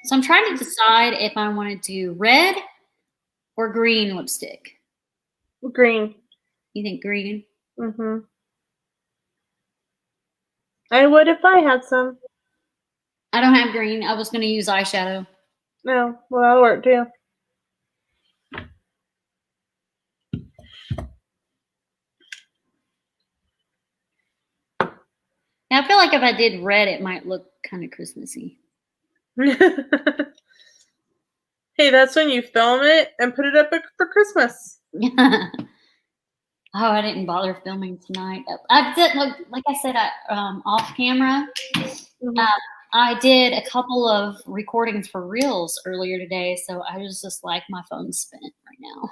So I'm trying to decide if I want to do red or green lipstick. Green. You think green? Mm-hmm. I would if I had some. I don't have green. I was going to use eyeshadow. No, well, that'll work too. Now, I feel like if I did red, it might look kind of Christmassy. Hey, that's when you film it and put it up for Christmas. Oh, I didn't bother filming tonight. I did, like I said, off camera. I did a couple of recordings for Reels earlier today, so I was just like, my phone's spent right now.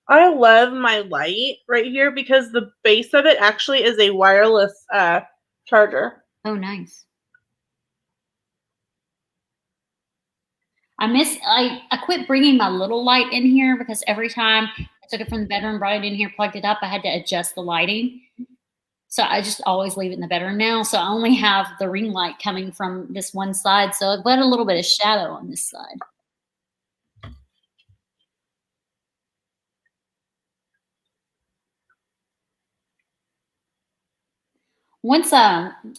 I love my light right here because the base of it actually is a wireless charger. Oh, nice. I quit bringing my little light in here because every time I took it from the bedroom, brought it in here, plugged it up, I had to adjust the lighting. So I just always leave it in the bedroom now. So I only have the ring light coming from this one side. So I've got a little bit of shadow on this side.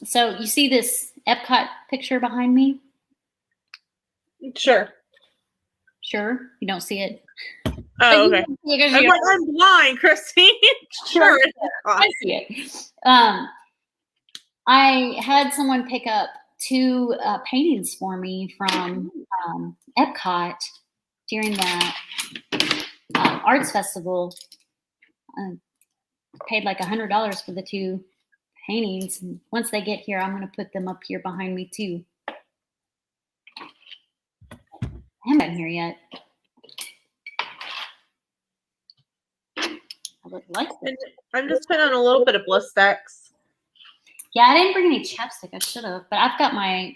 So you see this Epcot picture behind me? Sure. Sure? You don't see it? Oh, okay. I'm like, I'm blind, Christy. Sure. I see it. I had someone pick up 2 paintings for me from Epcot during the arts festival. Paid like $100 for the 2 paintings. And once they get here, I'm going to put them up here behind me too. I haven't been here yet. I I would like And it. I'm just putting on a little bit of Blistex. Yeah, I didn't bring any chapstick. I should have, but I've got my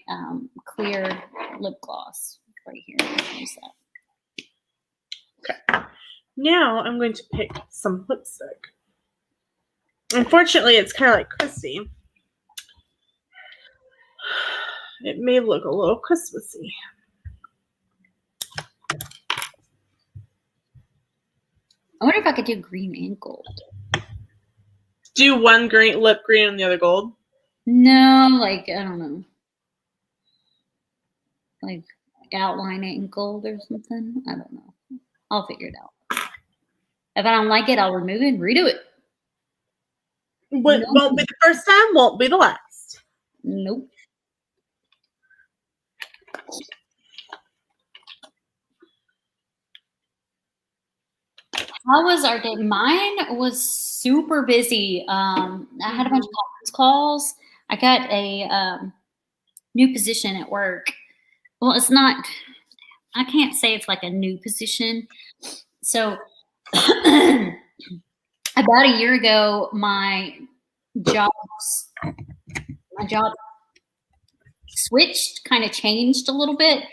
clear lip gloss right here. Use that. Okay. Now I'm going to pick some lipstick. Unfortunately, it's kind of like Christy. It may look a little Christmassy. I wonder if I could do green and gold. Do one green lip green and the other gold? No, like, I don't know. Like outline it in gold or something. I don't know. I'll figure it out. If I don't like it, I'll remove it and redo it. What won't be the first time, won't be the last. Nope. How was our day? Mine was super busy. I had a bunch of conference calls. I got a new position at work. Well, it's not, I can't say it's like a new position. So about a year ago, my job switched, kind of changed a little bit.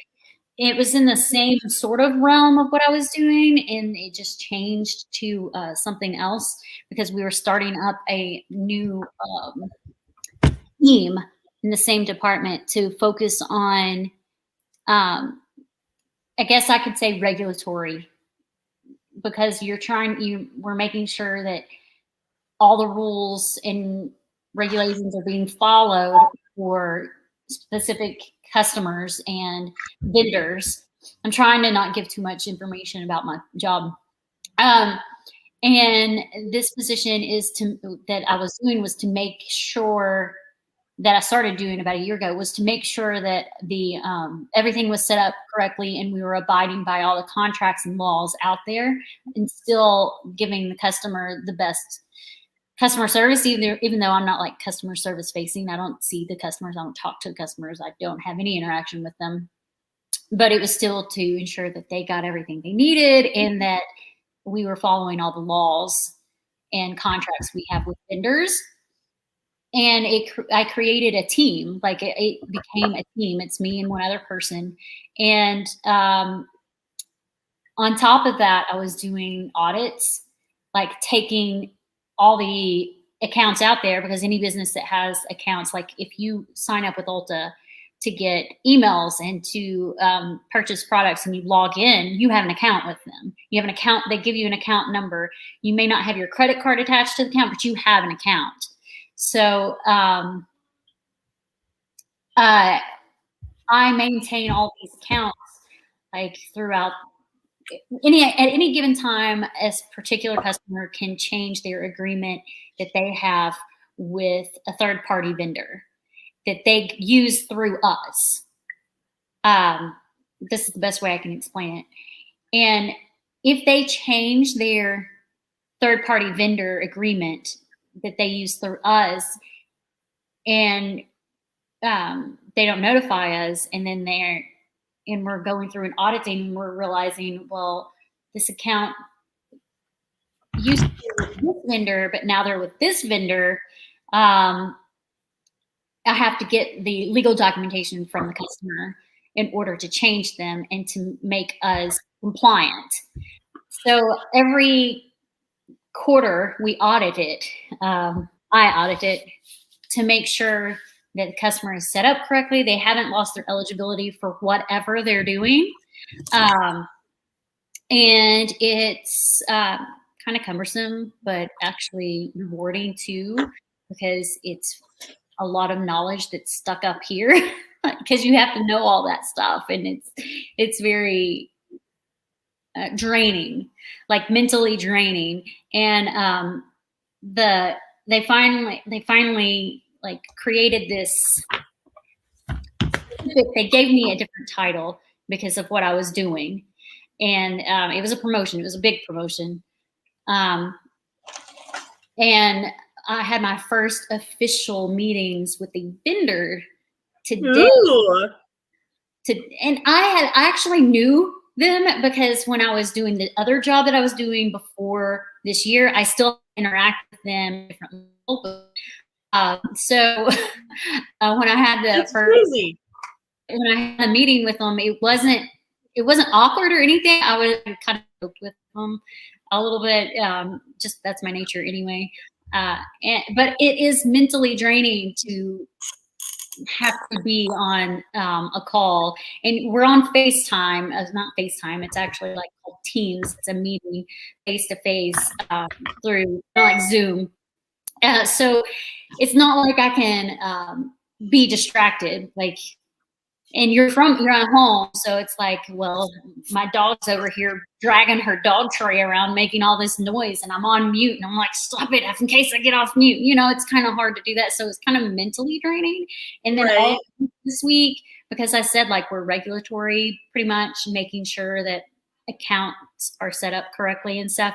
It was in the same sort of realm of what I was doing, and it just changed to something else because we were starting up a new team in the same department to focus on, I guess I could say regulatory, because we're making sure that all the rules and regulations are being followed for specific customers and vendors. I'm trying to not give too much information about my job. And this position that I was doing was to make sure that I started doing about a year ago was to make sure that the everything was set up correctly and we were abiding by all the contracts and laws out there and still giving the customer the best customer service, even though I'm not like customer service facing. I don't see the customers. I don't talk to the customers. I don't have any interaction with them. But it was still to ensure that they got everything they needed and that we were following all the laws and contracts we have with vendors. And I created a team. Like it became a team. It's me and one other person. And on top of that, I was doing audits, like taking all the accounts out there, because any business that has accounts, like if you sign up with Ulta to get emails and to purchase products and you log in, you have an account with them. You have an account, they give you an account number. You may not have your credit card attached to the account, but you have an account. So I maintain all these accounts like throughout. At any given time, a particular customer can change their agreement that they have with a third-party vendor that they use through us. This is the best way I can explain it. And if they change their third-party vendor agreement that they use through us, and they don't notify us, and then we're going through an auditing and we're realizing, well, this account used to be with this vendor, but now they're with this vendor. I have to get the legal documentation from the customer in order to change them and to make us compliant. So every quarter we audit it. I audit it to make sure that the customer is set up correctly. They haven't lost their eligibility for whatever they're doing. And it's kind of cumbersome, but actually rewarding too, because it's a lot of knowledge that's stuck up here because you have to know all that stuff. And it's very draining, like mentally draining. And they finally like created this. They gave me a different title because of what I was doing, and it was a promotion. It was a big promotion, and I had my first official meetings with the vendor today. Ooh. And I actually knew them because when I was doing the other job that I was doing before this year. I still interact with them differently. So when I had when I had a meeting with them, it wasn't awkward or anything. I was kind of joked with them a little bit. Just that's my nature anyway. But it is mentally draining to have to be on a call, and we're on FaceTime. Not FaceTime, it's actually like called Teams. It's a meeting face to face through like Zoom. So it's not like I can be distracted. Like, and you're at home, so it's like, well, my dog's over here dragging her dog tray around, making all this noise, and I'm on mute, and I'm like, stop it, in case I get off mute. You know, it's kind of hard to do that, so it's kind of mentally draining. And then all this week, because I said like we're regulatory, pretty much making sure that accounts are set up correctly and stuff.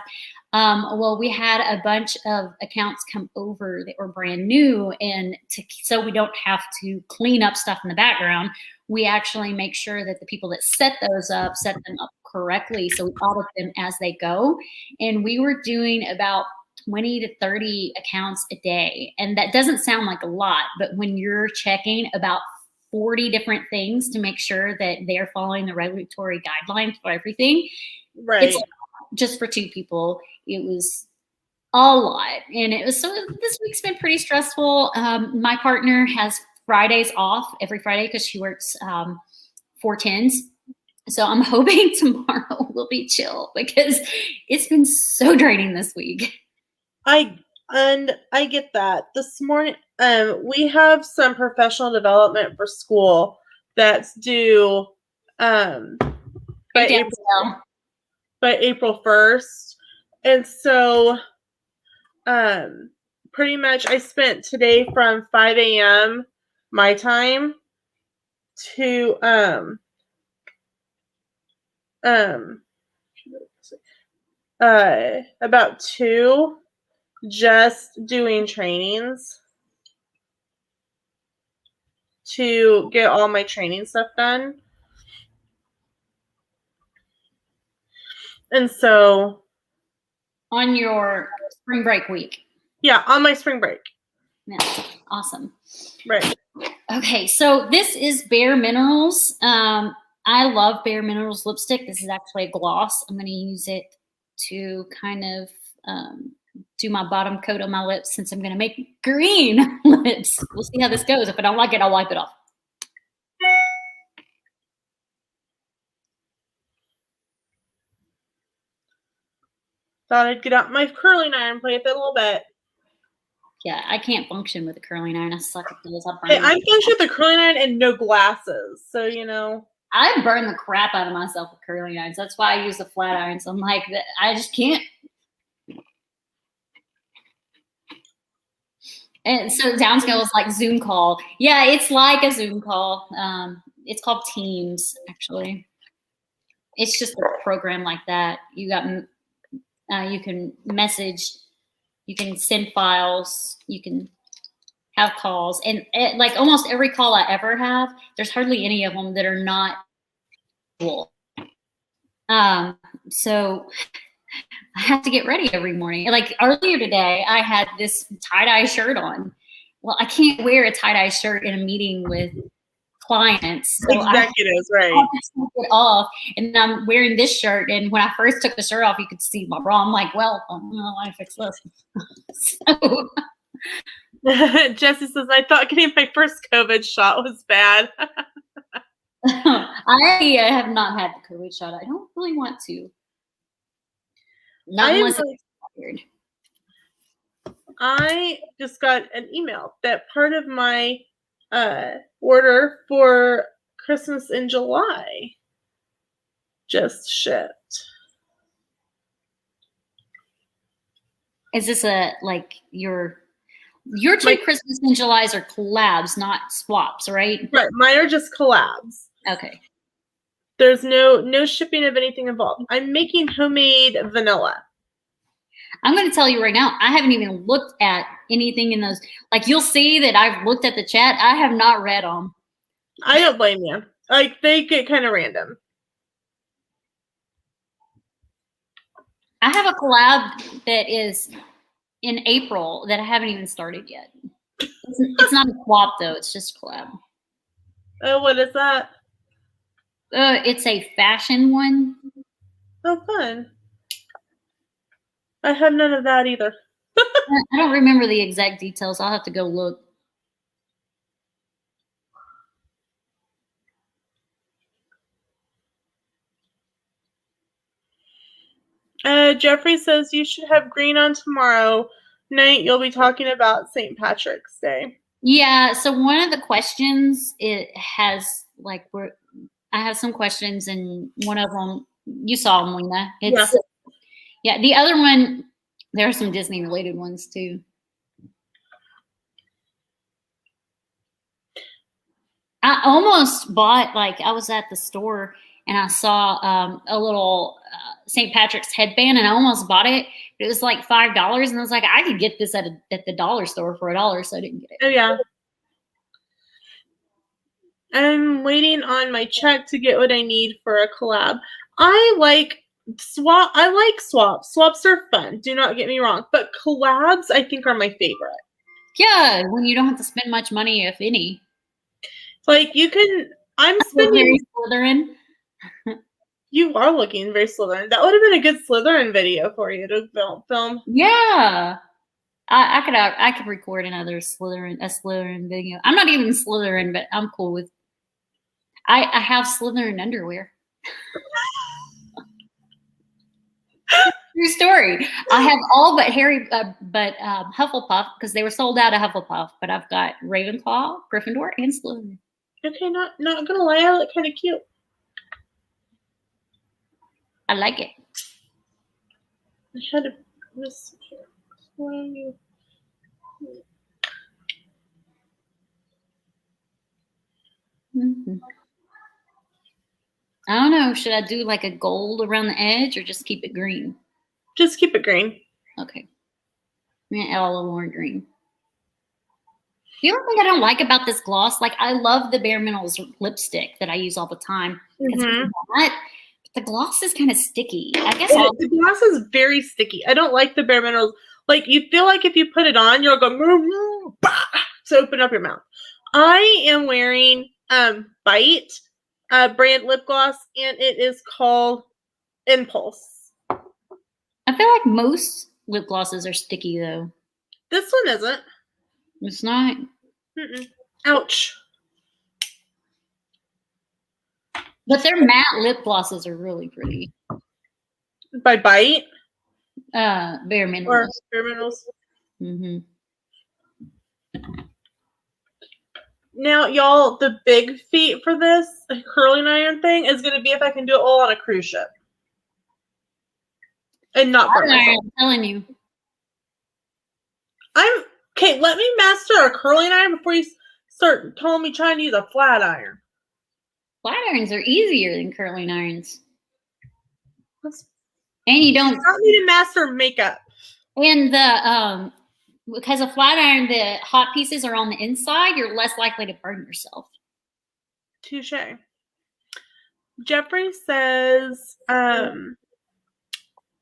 Well, we had a bunch of accounts come over that were brand new, and so we don't have to clean up stuff in the background. We actually make sure that the people that set them up correctly. So we audit them as they go. And we were doing about 20 to 30 accounts a day. And that doesn't sound like a lot, but when you're checking about 40 different things to make sure that they're following the regulatory guidelines for everything, it's just for 2 people. It was a lot. And this week's been pretty stressful. My partner has Fridays off every Friday because she works 4/10s. So I'm hoping tomorrow will be chill because it's been so draining this week. I get that. This morning, we have some professional development for school that's due by April 1st. And so pretty much I spent today from 5 a.m. my time to about 2 just doing trainings to get all my training stuff done. And so on your spring break week. Yeah, on my spring break. Yeah, awesome. Right. Okay, so this is Bare Minerals. I love Bare Minerals lipstick. This is actually a gloss. I'm going to use it to kind of do my bottom coat on my lips since I'm going to make green lips. We'll see how this goes. If I don't like it, I'll wipe it off. Thought I'd get out my curling iron and play with it a little bit. Yeah, I can't function with a curling iron. I suck at those. I'm functioning with a curling iron and no glasses. So, you know. I burn the crap out of myself with curling irons. That's why I use the flat irons. I'm like, I just can't. And so downscale is like Zoom call. Yeah, it's like a Zoom call. It's called Teams, actually. It's just a program like that. You can message, you can send files, you can have calls, and like almost every call I ever have, there's hardly any of them that are not cool. So I have to get ready every morning. Like earlier today, I had this tie-dye shirt on. Well, I can't wear a tie-dye shirt in a meeting with clients. So executives, right? I took it off, and I'm wearing this shirt. And when I first took the shirt off, you could see my bra. I'm like, well, I don't know how to fix this. So. Jesse says, I thought getting my first COVID shot was bad. I have not had the COVID shot. I don't really want to. Not unless it's weird. I just got an email that part of my order for Christmas in July just shipped. Is this your two Christmas in Julys are collabs, not swaps, right? Right. Mine are just collabs. Okay. There's no shipping of anything involved. I'm making homemade vanilla. I'm going to tell you right now, I haven't even looked at anything in those. Like, you'll see that I've looked at the chat. I have not read them. I don't blame you. Like, they get kind of random. I have a collab that is in April that I haven't even started yet. It's not a swap though. It's just a collab. Oh, what is that? It's a fashion one. Oh, fun. I have none of that either. I don't remember the exact details. I'll have to go look. Jeffrey says you should have green on tomorrow night. You'll be talking about St. Patrick's Day. Yeah. So one of the questions, it has like I have some questions, and one of them you saw them, Lena. Yeah. The other one, there are some Disney related ones too. I almost bought, like, I was at the store and I saw a little St. Patrick's headband, and I almost bought it. It was like $5, and I was like, I could get this at the dollar store for $1, so I didn't get it. Oh yeah. I'm waiting on my check to get what I need for a collab. I like swaps. Swaps are fun. Do not get me wrong, but collabs I think are my favorite. Yeah, when you don't have to spend much money, if any. Like I'm spending. Slytherin. You are looking very Slytherin. That would have been a good Slytherin video for you to film. Yeah, I could record a Slytherin video. I'm not even Slytherin, but I'm cool with. I have Slytherin underwear. True story. I have all but Hufflepuff, because they were sold out of Hufflepuff. But I've got Ravenclaw, Gryffindor, and Slytherin. Okay, not gonna lie, I look kind of cute. I like it. I had this here. Mm-hmm. I don't know. Should I do like a gold around the edge or just keep it green? Just keep it green. Okay. I'm gonna add a little more green. The only thing I don't like about this gloss, like, I love the Bare Minerals lipstick that I use all the time. Mm-hmm. But the gloss is kind of sticky. I guess the gloss is very sticky. I don't like the Bare Minerals. Like, you feel like if you put it on, you'll go to open up your mouth. I am wearing Bite brand lip gloss, and it is called Impulse. I feel like most lip glosses are sticky though. This one isn't. It's not. Mm-mm. Ouch. But their matte lip glosses are really pretty. By Bite? Bare Minerals. Or Bare Minerals. Mm-hmm. Now, y'all, the big feat for this curling iron thing is going to be if I can do it all on a cruise ship. And not burn myself. I'm telling you. Okay, let me master a curling iron before you start telling me trying to use a flat iron. Flat irons are easier than curling irons. And you don't need to master makeup. And the because a flat iron, the hot pieces are on the inside, you're less likely to burn yourself. Touche. Jeffrey says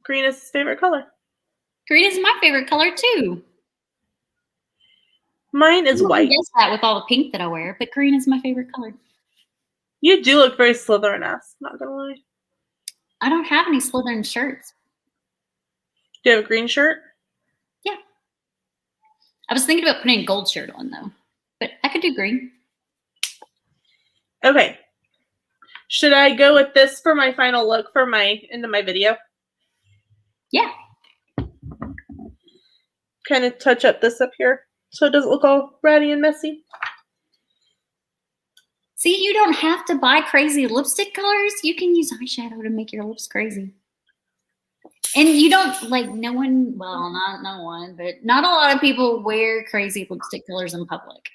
green is his favorite color. Green is my favorite color too. Mine is white. I guess that with all the pink that I wear, but green is my favorite color. You do look very Slytherin-esque, not gonna lie. I don't have any Slytherin shirts. Do you have a green shirt? Yeah. I was thinking about putting a gold shirt on though, but I could do green. Okay. Should I go with this for my final look for into my video? Yeah. Kind of touch up this up here so it doesn't look all ratty and messy. See, you don't have to buy crazy lipstick colors. You can use eyeshadow to make your lips crazy. And you don't, like, not no one, but not a lot of people wear crazy lipstick colors in public.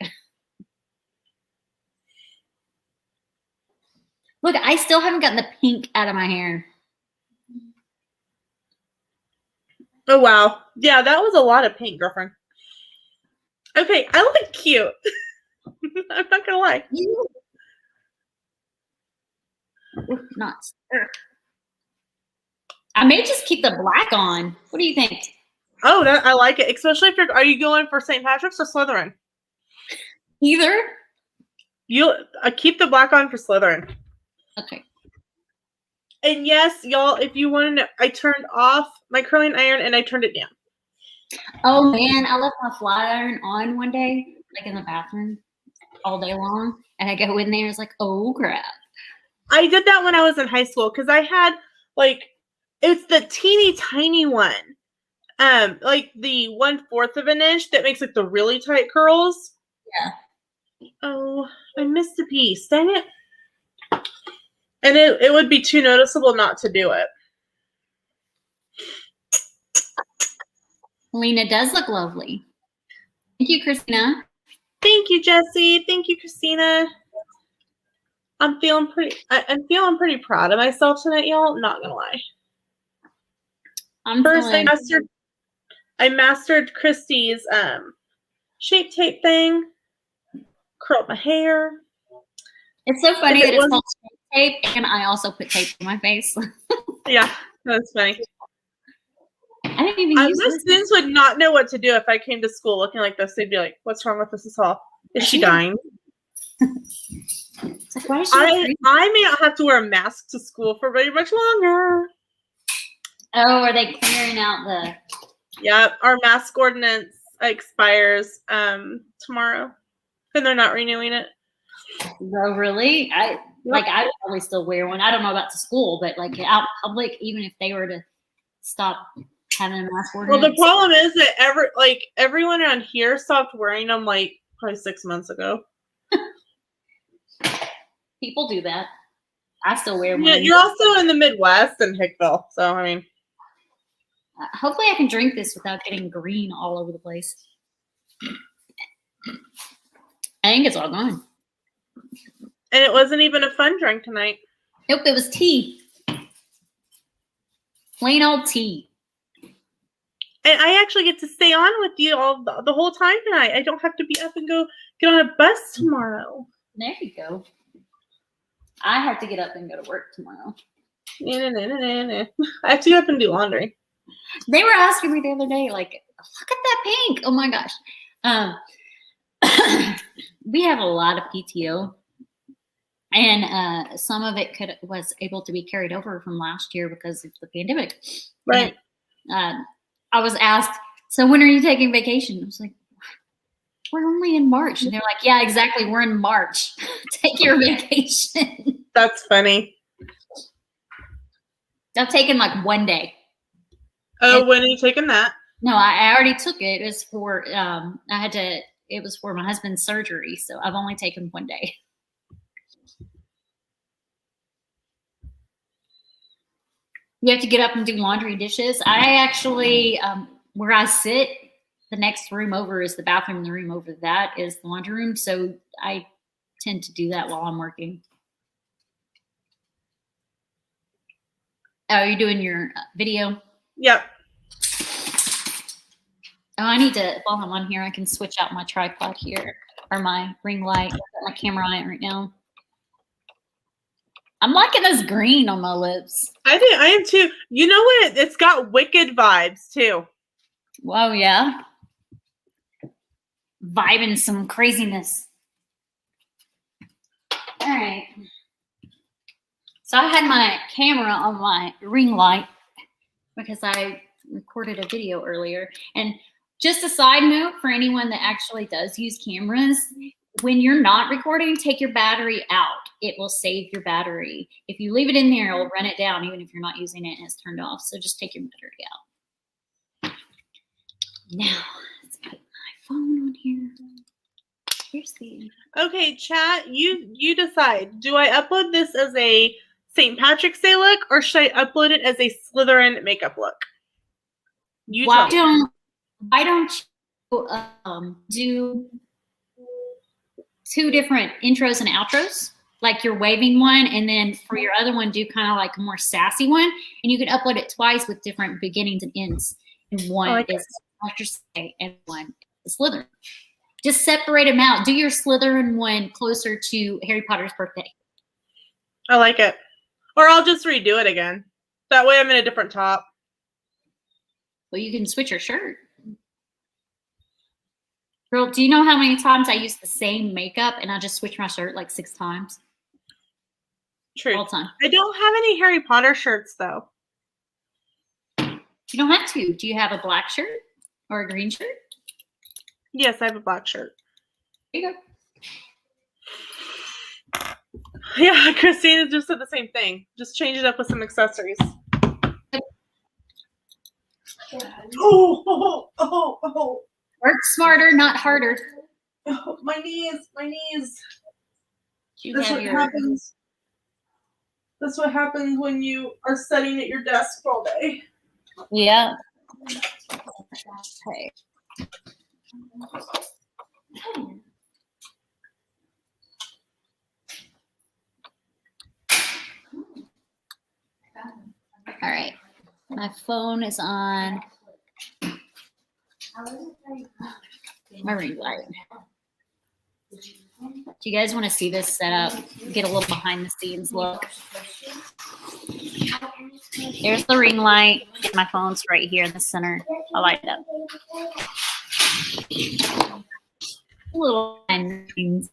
Look, I still haven't gotten the pink out of my hair. Oh, wow. Yeah, that was a lot of pink, girlfriend. Okay, I look cute. I'm not gonna lie. Nuts. I may just keep the black on. What do you think? Oh, I like it. Especially if are you going for St. Patrick's or Slytherin? Either. You keep the black on for Slytherin. Okay. And yes, y'all, if you want to know, I turned off my curling iron and I turned it down. Oh man, I left my flat iron on one day, like in the bathroom, all day long, and I go in there, it's like, oh crap. I did that when I was in high school because I had it's the teeny tiny one, like the 1/4 of an inch that makes like the really tight curls. Yeah. Oh, I missed a piece. Dang it. And it would be too noticeable not to do it. Lena does look lovely. Thank you, Christina. Thank you, Jessie. Thank you, Christina. I'm feeling pretty proud of myself tonight, y'all. Not gonna lie. I mastered Christy's shape tape thing. Curled my hair. It's so funny that it's called shape tape, and I also put tape on my face. Yeah, that's funny. I didn't even use the students would not know what to do if I came to school looking like this. They'd be like, "What's wrong with this all? Is she dying?" It's like, why is she I may not have to wear a mask to school for very much longer. Oh, are they clearing out the? Yeah, our mask ordinance expires tomorrow, and they're not renewing it. Oh, really? I would probably still wear one. I don't know about to school, but like out in public, even if they were to stop having a mask ordinance. Well, the problem is that everyone around here stopped wearing them like probably 6 months ago. People do that. I still wear one. Yeah, you're also in the Midwest and Hickville, so I mean. Hopefully I can drink this without getting green all over the place. I think it's all gone. And it wasn't even a fun drink tonight. Nope, it was tea. Plain old tea. And I actually get to stay on with you all the whole time tonight. I don't have to be up and go get on a bus tomorrow. There you go. I have to get up and go to work tomorrow. I have to get up and do laundry. They were asking me the other day, like, look at that pink. Oh my gosh. We have a lot of PTO. And some of it was able to be carried over from last year because of the pandemic. Right. And, I was asked, so when are you taking vacation? I was like, we're only in March. And they're like, yeah, exactly. We're in March. Take your vacation. That's funny. I've taken like one day. Oh, when are you taking that? No, I already took it. It was for, it was for my husband's surgery. So I've only taken one day. You have to get up and do laundry, dishes. I actually, where I sit, the next room over is the bathroom. The room over that is the laundry room. So I tend to do that while I'm working. Oh, are you doing your video? Yep. Oh, I need to, while I'm on here, I can switch out my tripod here or my ring light. I've got my camera on it right now. I'm liking this green on my lips. I am too. You know what? It's got Wicked vibes too. Whoa, yeah. Vibing some craziness. All right. So I had my camera on my ring light because I recorded a video earlier. And just a side note for anyone that actually does use cameras, when you're not recording, take your battery out. It will save your battery. If you leave it in there, it will run it down even if you're not using it and it's turned off. So just take your battery out. Now, let's put my phone on here. Here's the... Okay, chat, you decide. Do I upload this as a St. Patrick's Day look or should I upload it as a Slytherin makeup look? Why don't you do 2 different intros and outros, like your waving one, and then for your other one, do kind of like a more sassy one, and you can upload it twice with different beginnings and ends. And one is Patrick's Day and one is Slytherin. Just separate them out. Do your Slytherin one closer to Harry Potter's birthday. I like it. Or I'll just redo it again. That way I'm in a different top. Well, you can switch your shirt. Girl, do you know how many times I use the same makeup and I just switch my shirt like 6 times? True. All the time. I don't have any Harry Potter shirts though. You don't have to. Do you have a black shirt or a green shirt? Yes, I have a black shirt. There you go. Yeah, Christina just said the same thing. Just change it up with some accessories. Oh. Work smarter, not harder. Oh, my knees. That's what happens. That's what happens when you are sitting at your desk all day. Yeah. Okay. All right. My phone is on my ring light. Do you guys want to see this setup? Get a little behind the scenes look. There's the ring light. My phone's right here in the center. I'll light it up. A little behind the scenes.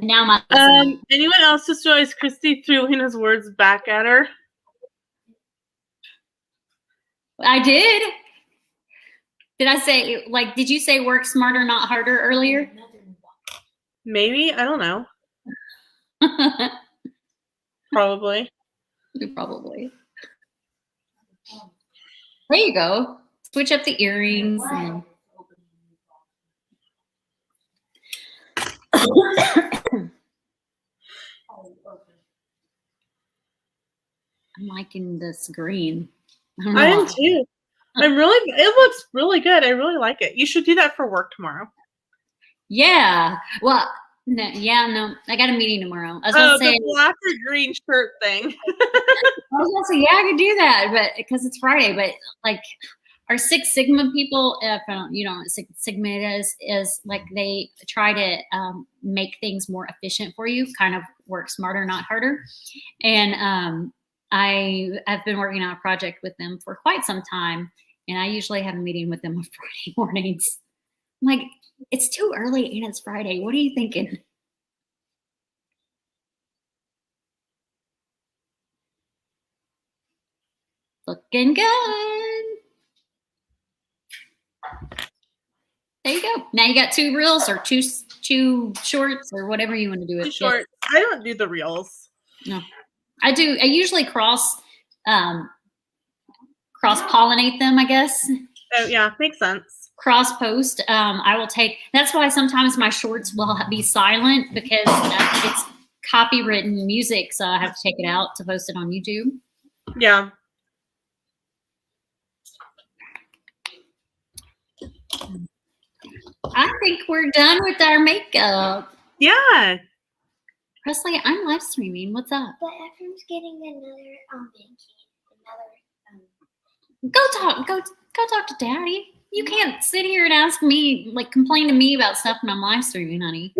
Now my anyone else just realized Christy threw Lena's words back at her? I did. Did I say, like, did you say work smarter, not harder earlier? Maybe. I don't know. Probably. Probably. There you go. Switch up the earrings. And... I'm liking this green. I am too. It looks really good. I really like it. You should do that for work tomorrow. Yeah. Well, no, I got a meeting tomorrow. I was gonna say the black or green shirt thing. I was gonna say, yeah, I could do that, but because it's Friday, but like our Six Sigma people, if you know what Six Sigma is like they try to make things more efficient for you, kind of work smarter, not harder. And I've been working on a project with them for quite some time, and I usually have a meeting with them on Friday mornings. I'm like, it's too early and it's Friday. What are you thinking? Looking good. There you go. Now you got 2 reels or two shorts or whatever you want to do with it. Shorts. I don't do the reels. No. I do. I usually cross pollinate them, I guess. Oh yeah, makes sense. Cross post. I will take. That's why sometimes my shorts will be silent because it's copywritten music, so I have to take it out to post it on YouTube. Yeah. I think we're done with our makeup. Yeah. Presley, I'm live streaming. What's up? But Ephraim's getting another Go talk to Daddy. You can't sit here and ask me, like, complain to me about stuff when I'm live streaming, honey.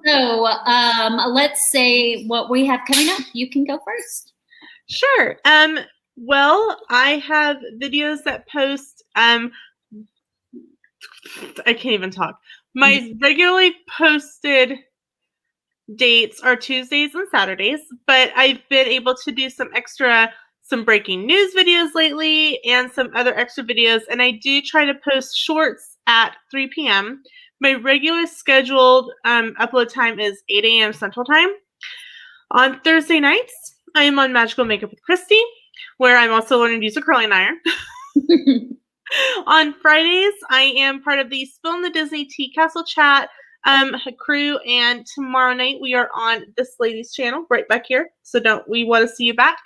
So let's say what we have coming up. You can go first. Sure. Well, I have videos that post. I can't even talk. My regularly posted dates are Tuesdays and Saturdays, but I've been able to do some breaking news videos lately and some other extra videos, and I do try to post shorts at 3 p.m. My regular scheduled upload time is 8 a.m. Central Time. On Thursday nights, I am on Magical Makeup with Christy, where I'm also learning to use a curling iron. On Fridays, I am part of the Spill in the Disney Tea Castle chat crew, and tomorrow night we are on this lady's channel right back here, so we want to see you back.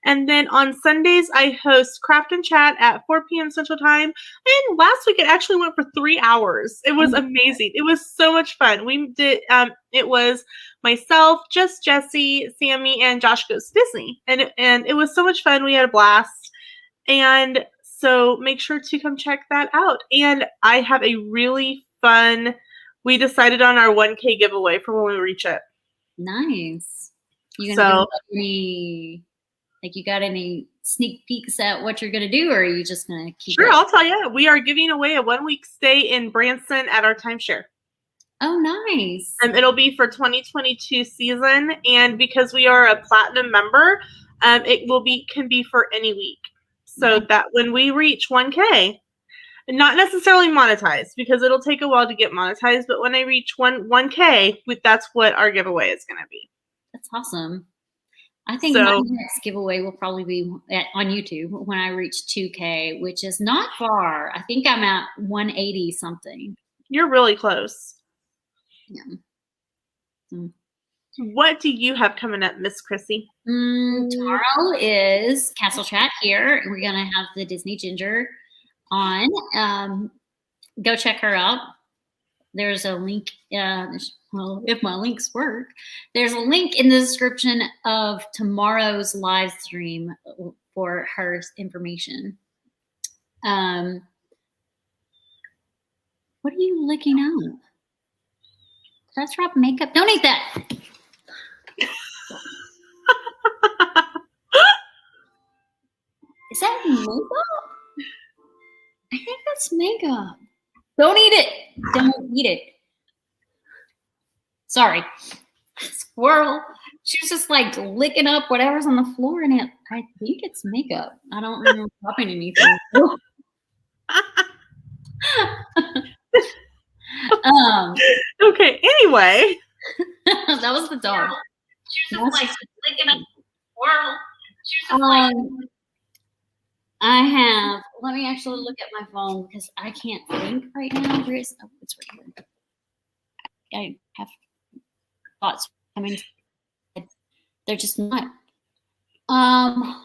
And then on Sundays I host Craft and Chat at 4 p.m. Central Time, and last week it actually went for 3 hours. It was amazing. It was so much fun. We did it was myself, just Jesse, Sami, and Josh Goes to Disney, and it was so much fun. We had a blast. And So make sure to come check that out. And I have a really fun, we decided on our 1K giveaway for when we reach it. Nice. You gonna do any, like, you got any sneak peeks at what you're gonna do, or are you just gonna keep Sure, it? I'll tell you. We are giving away a 1-week stay in Branson at our timeshare. Oh, nice. It'll be for 2022 season, and because we are a platinum member, it can be for any week. So that when we reach 1K, not necessarily monetized, because it'll take a while to get monetized, but when I reach 1K, that's what our giveaway is going to be. That's awesome. I think my next giveaway will probably be on YouTube when I reach 2K, which is not far. I think I'm at 180 something. You're really close. Yeah. Mm. What do you have coming up, Miss Chrissy? Tomorrow is Castle Chat here. We're going to have the Disney Ginger on. Go check her out. There's a link. Well, if my links work, there's a link in the description of tomorrow's live stream for her information. What are you licking up? Did I drop makeup? Don't eat that. Is that makeup? I think that's makeup. Don't eat it. Don't eat it. Sorry. Squirrel. She was just like licking up whatever's on the floor in it. I think it's makeup. I don't remember dropping anything. Okay, anyway. That was the dog. She was just like licking up squirrel. She was just like let me actually look at my phone because I can't think right now. Where is, it's right here. I have thoughts coming. They're just not. My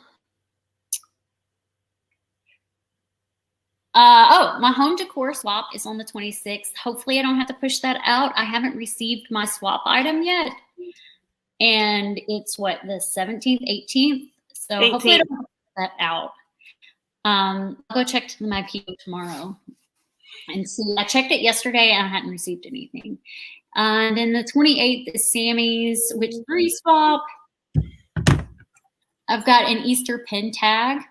home decor swap is on the 26th. Hopefully I don't have to push that out. I haven't received my swap item yet. And it's what, the 17th, 18th? So 18th. Hopefully I don't have to push that out. I'll go check my PO tomorrow and see. I checked it yesterday and I hadn't received anything. And then the 28th is Sammy's Witch 3 swap. I've got an Easter pin tag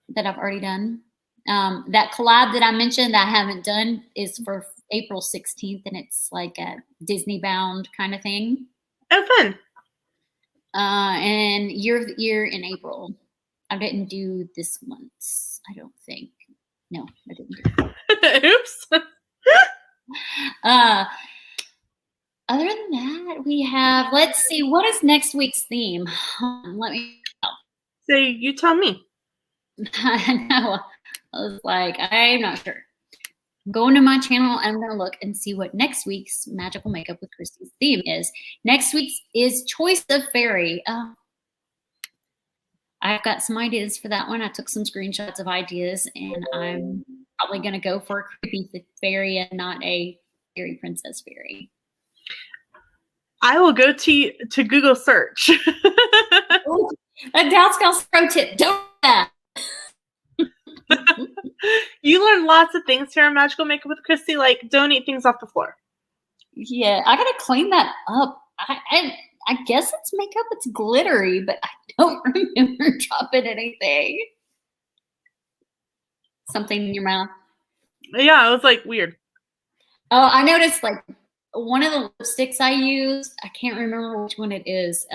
that I've already done. That collab that I mentioned that I haven't done is for April 16th, and it's like a Disney bound kind of thing. Oh, fun. And you're in April. I didn't do this once, I don't think. No, I didn't do it. Oops. Other than that, we have, let's see, what is next week's theme? Let me So you tell me. I know. I was like, I'm not sure. I'm going to my channel. I'm going to look and see what next week's Magical Makeup with Christy's theme is. Next week's is Choice of Fairy. I've got some ideas for that one. I took some screenshots of ideas, and I'm probably going to go for a creepy fairy and not a fairy princess fairy. I will go to Google search. Ooh, a Dowscale pro tip. Don't do that. You learn lots of things here on Magical Makeup with Christy, like don't eat things off the floor. Yeah, I gotta clean that up. I guess it's makeup. It's glittery, but I don't remember dropping anything. Something in your mouth. Yeah, it was like weird. Oh, I noticed like one of the lipsticks I used. I can't remember which one it is.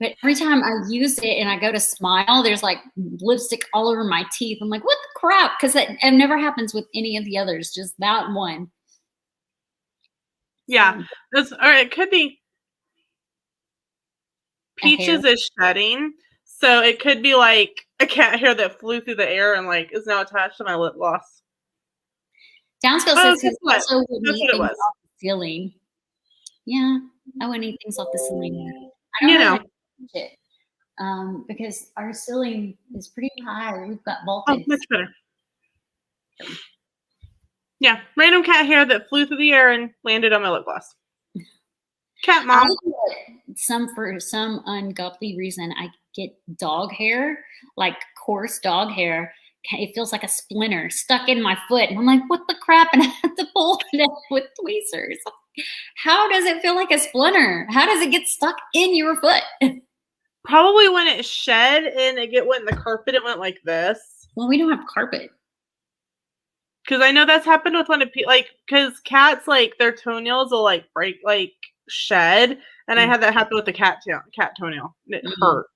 But every time I use it and I go to smile, there's like lipstick all over my teeth. I'm like, what the crap? Because it never happens with any of the others, just that one. Yeah, that's all right. It could be Peaches is shedding, so it could be like a cat hair that flew through the air and like is now attached to my lip gloss. Downscale says he also would That's eat what it things was. off the ceiling. Yeah, I wouldn't eat things off the ceiling. You know. It, because our ceiling is pretty high. We've got Oh, vaulted. much better. Yeah, random cat hair that flew through the air and landed on my lip gloss. Cat mom. For some ungodly reason, I get dog hair, like coarse dog hair, it feels like a splinter stuck in my foot. And I'm like, what the crap? And I have to pull it out with tweezers. How does it feel like a splinter? How does it get stuck in your foot? Probably when it shed and it went in the carpet, it went like this. Well, we don't have carpet. Because I know that's happened with because cats, like, their toenails will, like, break, like, shed. And I had that happen with the cat toenail. It hurt.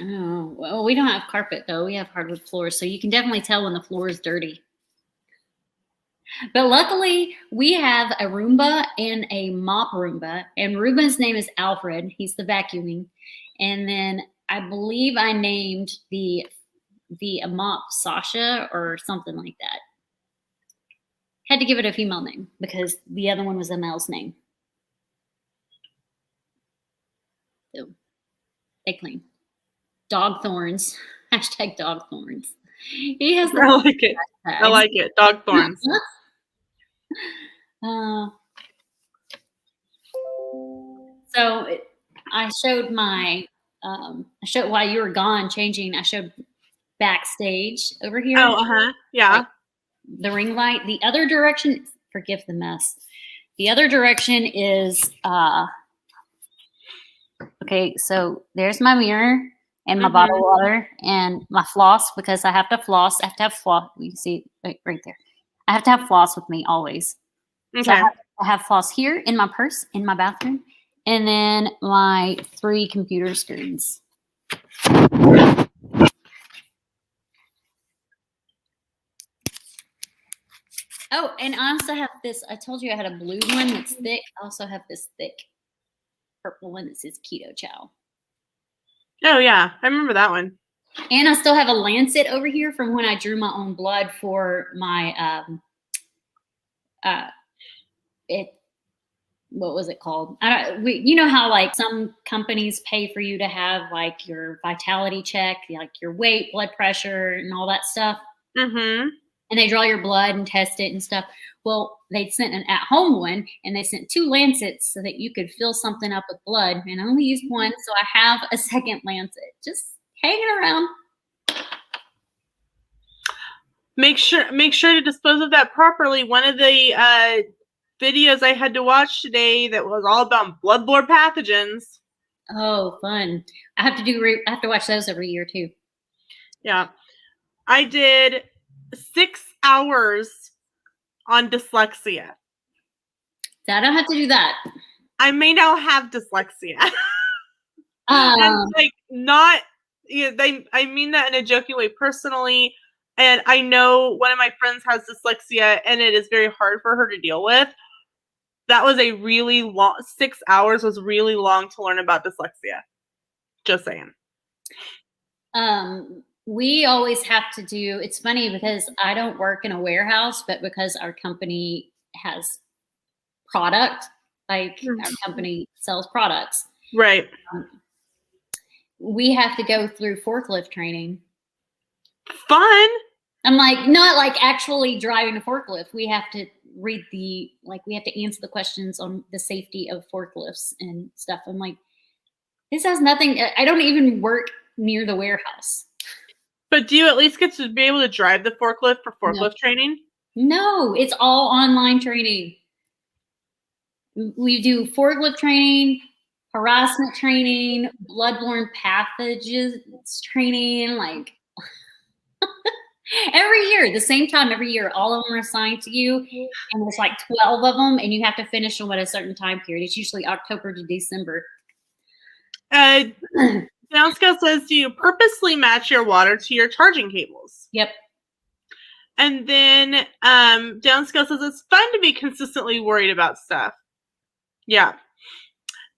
Oh, well, we don't have carpet, though. We have hardwood floors. So you can definitely tell when the floor is dirty. But luckily, we have a Roomba and a mop Roomba. And Roomba's name is Alfred. He's the vacuuming. And then I believe I named the mop Sasha or something like that. Had to give it a female name because the other one was a male's name. So they clean. Dog thorns. Hashtag dog thorns. He has. I like it. I like it. Dog thorns. So I showed while you were gone changing. I showed backstage over here. Oh, yeah. Like the ring light. The other direction. Forgive the mess. The other direction is okay. So there's my mirror and my bottle of water and my floss because I have to floss. I have to have floss. You can see it right there. I have to have floss with me always. Okay. So I have floss here in my purse in my bathroom, and then my 3 computer screens. Oh, and I also have this. I told you I had a blue one that's thick. I also have this thick purple one that says Keto Chow. Oh, yeah. I remember that one. And I still have a lancet over here from when I drew my own blood for my what was it called? You know how like some companies pay for you to have like your vitality check, like your weight, blood pressure, and all that stuff. Mm-hmm. And they draw your blood and test it and stuff. Well, they sent an at-home one, and they sent 2 lancets so that you could fill something up with blood. And I only used one, so I have a second lancet just hanging around. Make sure to dispose of that properly. One of the videos I had to watch today that was all about bloodborne pathogens. Oh, fun! I have to watch those every year too. Yeah, I did 6 hours on dyslexia. So I don't have to do that. I may now have dyslexia. And like not, I mean that in a joking way personally. And I know one of my friends has dyslexia, and it is very hard for her to deal with. That was a really long, 6 hours was really long to learn about dyslexia. Just saying. We always have to do, it's funny because I don't work in a warehouse, but because our company has product, like our company sells products. Right. We have to go through forklift training. Fun. I'm like, not like actually driving a forklift. We have to read we have to answer the questions on the safety of forklifts and stuff. I'm like, this has nothing, I don't even work near the warehouse. But do you at least get to be able to drive the forklift for forklift training? No, it's all online training. We do forklift training, harassment training, bloodborne pathogens training, like every year, the same time every year, all of them are assigned to you, and there's like 12 of them, and you have to finish them at a certain time period. It's usually October to December. Downscale says, do you purposely match your water to your charging cables? Yep. And then Downscale says, it's fun to be consistently worried about stuff. Yeah.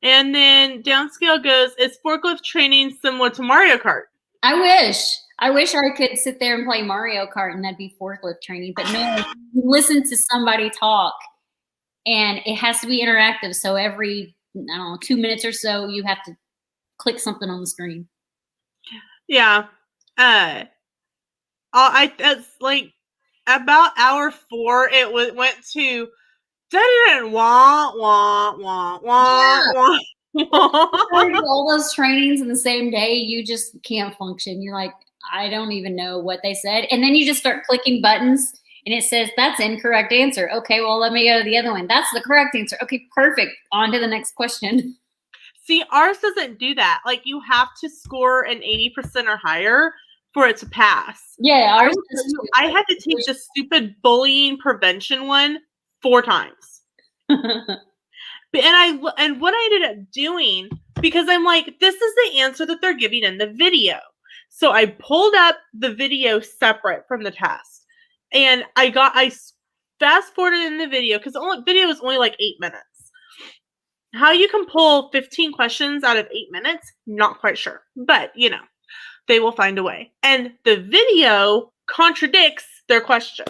And then Downscale goes, is forklift training similar to Mario Kart? I wish I could sit there and play Mario Kart and that'd be forklift training. But no, you listen to somebody talk and it has to be interactive. So every, 2 minutes or so, you have to click something on the screen. Yeah. It's like about hour 4, it went to wah, wah, wah, wah, wah. All those trainings in the same day, you just can't function. You're like, I don't even know what they said. And then you just start clicking buttons and it says, that's incorrect answer. Okay, well, let me go to the other one. That's the correct answer. Okay, perfect. On to the next question. See, ours doesn't do that. Like, you have to score an 80% or higher for it to pass. Yeah, ours I had to take the stupid bullying prevention one 4 times. And what I ended up doing, because I'm like, this is the answer that they're giving in the video. So I pulled up the video separate from the test. And I fast forwarded in the video, because the video is only like 8 minutes. How you can pull 15 questions out of 8 minutes, not quite sure. But, you know, they will find a way. And the video contradicts their question.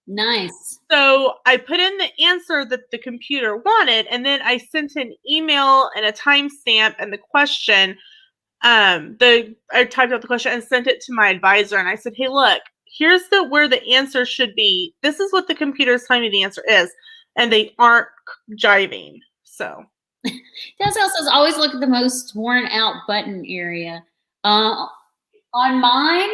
Nice. So I put in the answer that the computer wanted, and then I sent an email and a timestamp and the question. I typed out the question and sent it to my advisor, and I said, "Hey, look, here's where the answer should be. This is what the computer is telling me the answer is," and they aren't jiving. So That's also always look at the most worn out button area. On mine,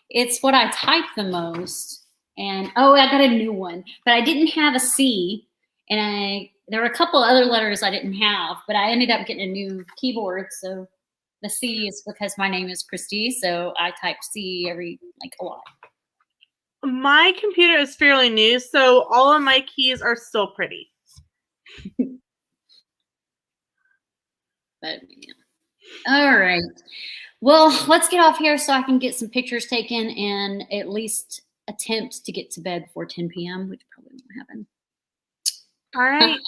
it's what I type the most. And I got a new one, but I didn't have a C, and there were a couple other letters I didn't have, but I ended up getting a new keyboard. So the C is because my name is Christy, so I type C a lot. My computer is fairly new, so all of my keys are still pretty. But yeah. All right. Well, let's get off here so I can get some pictures taken and at least attempt to get to bed before 10 p.m., which probably won't happen. All right.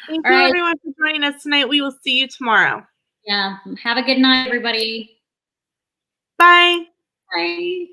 Thank you, everyone, for joining us tonight. We will see you tomorrow. Yeah. Have a good night, everybody. Bye. Bye.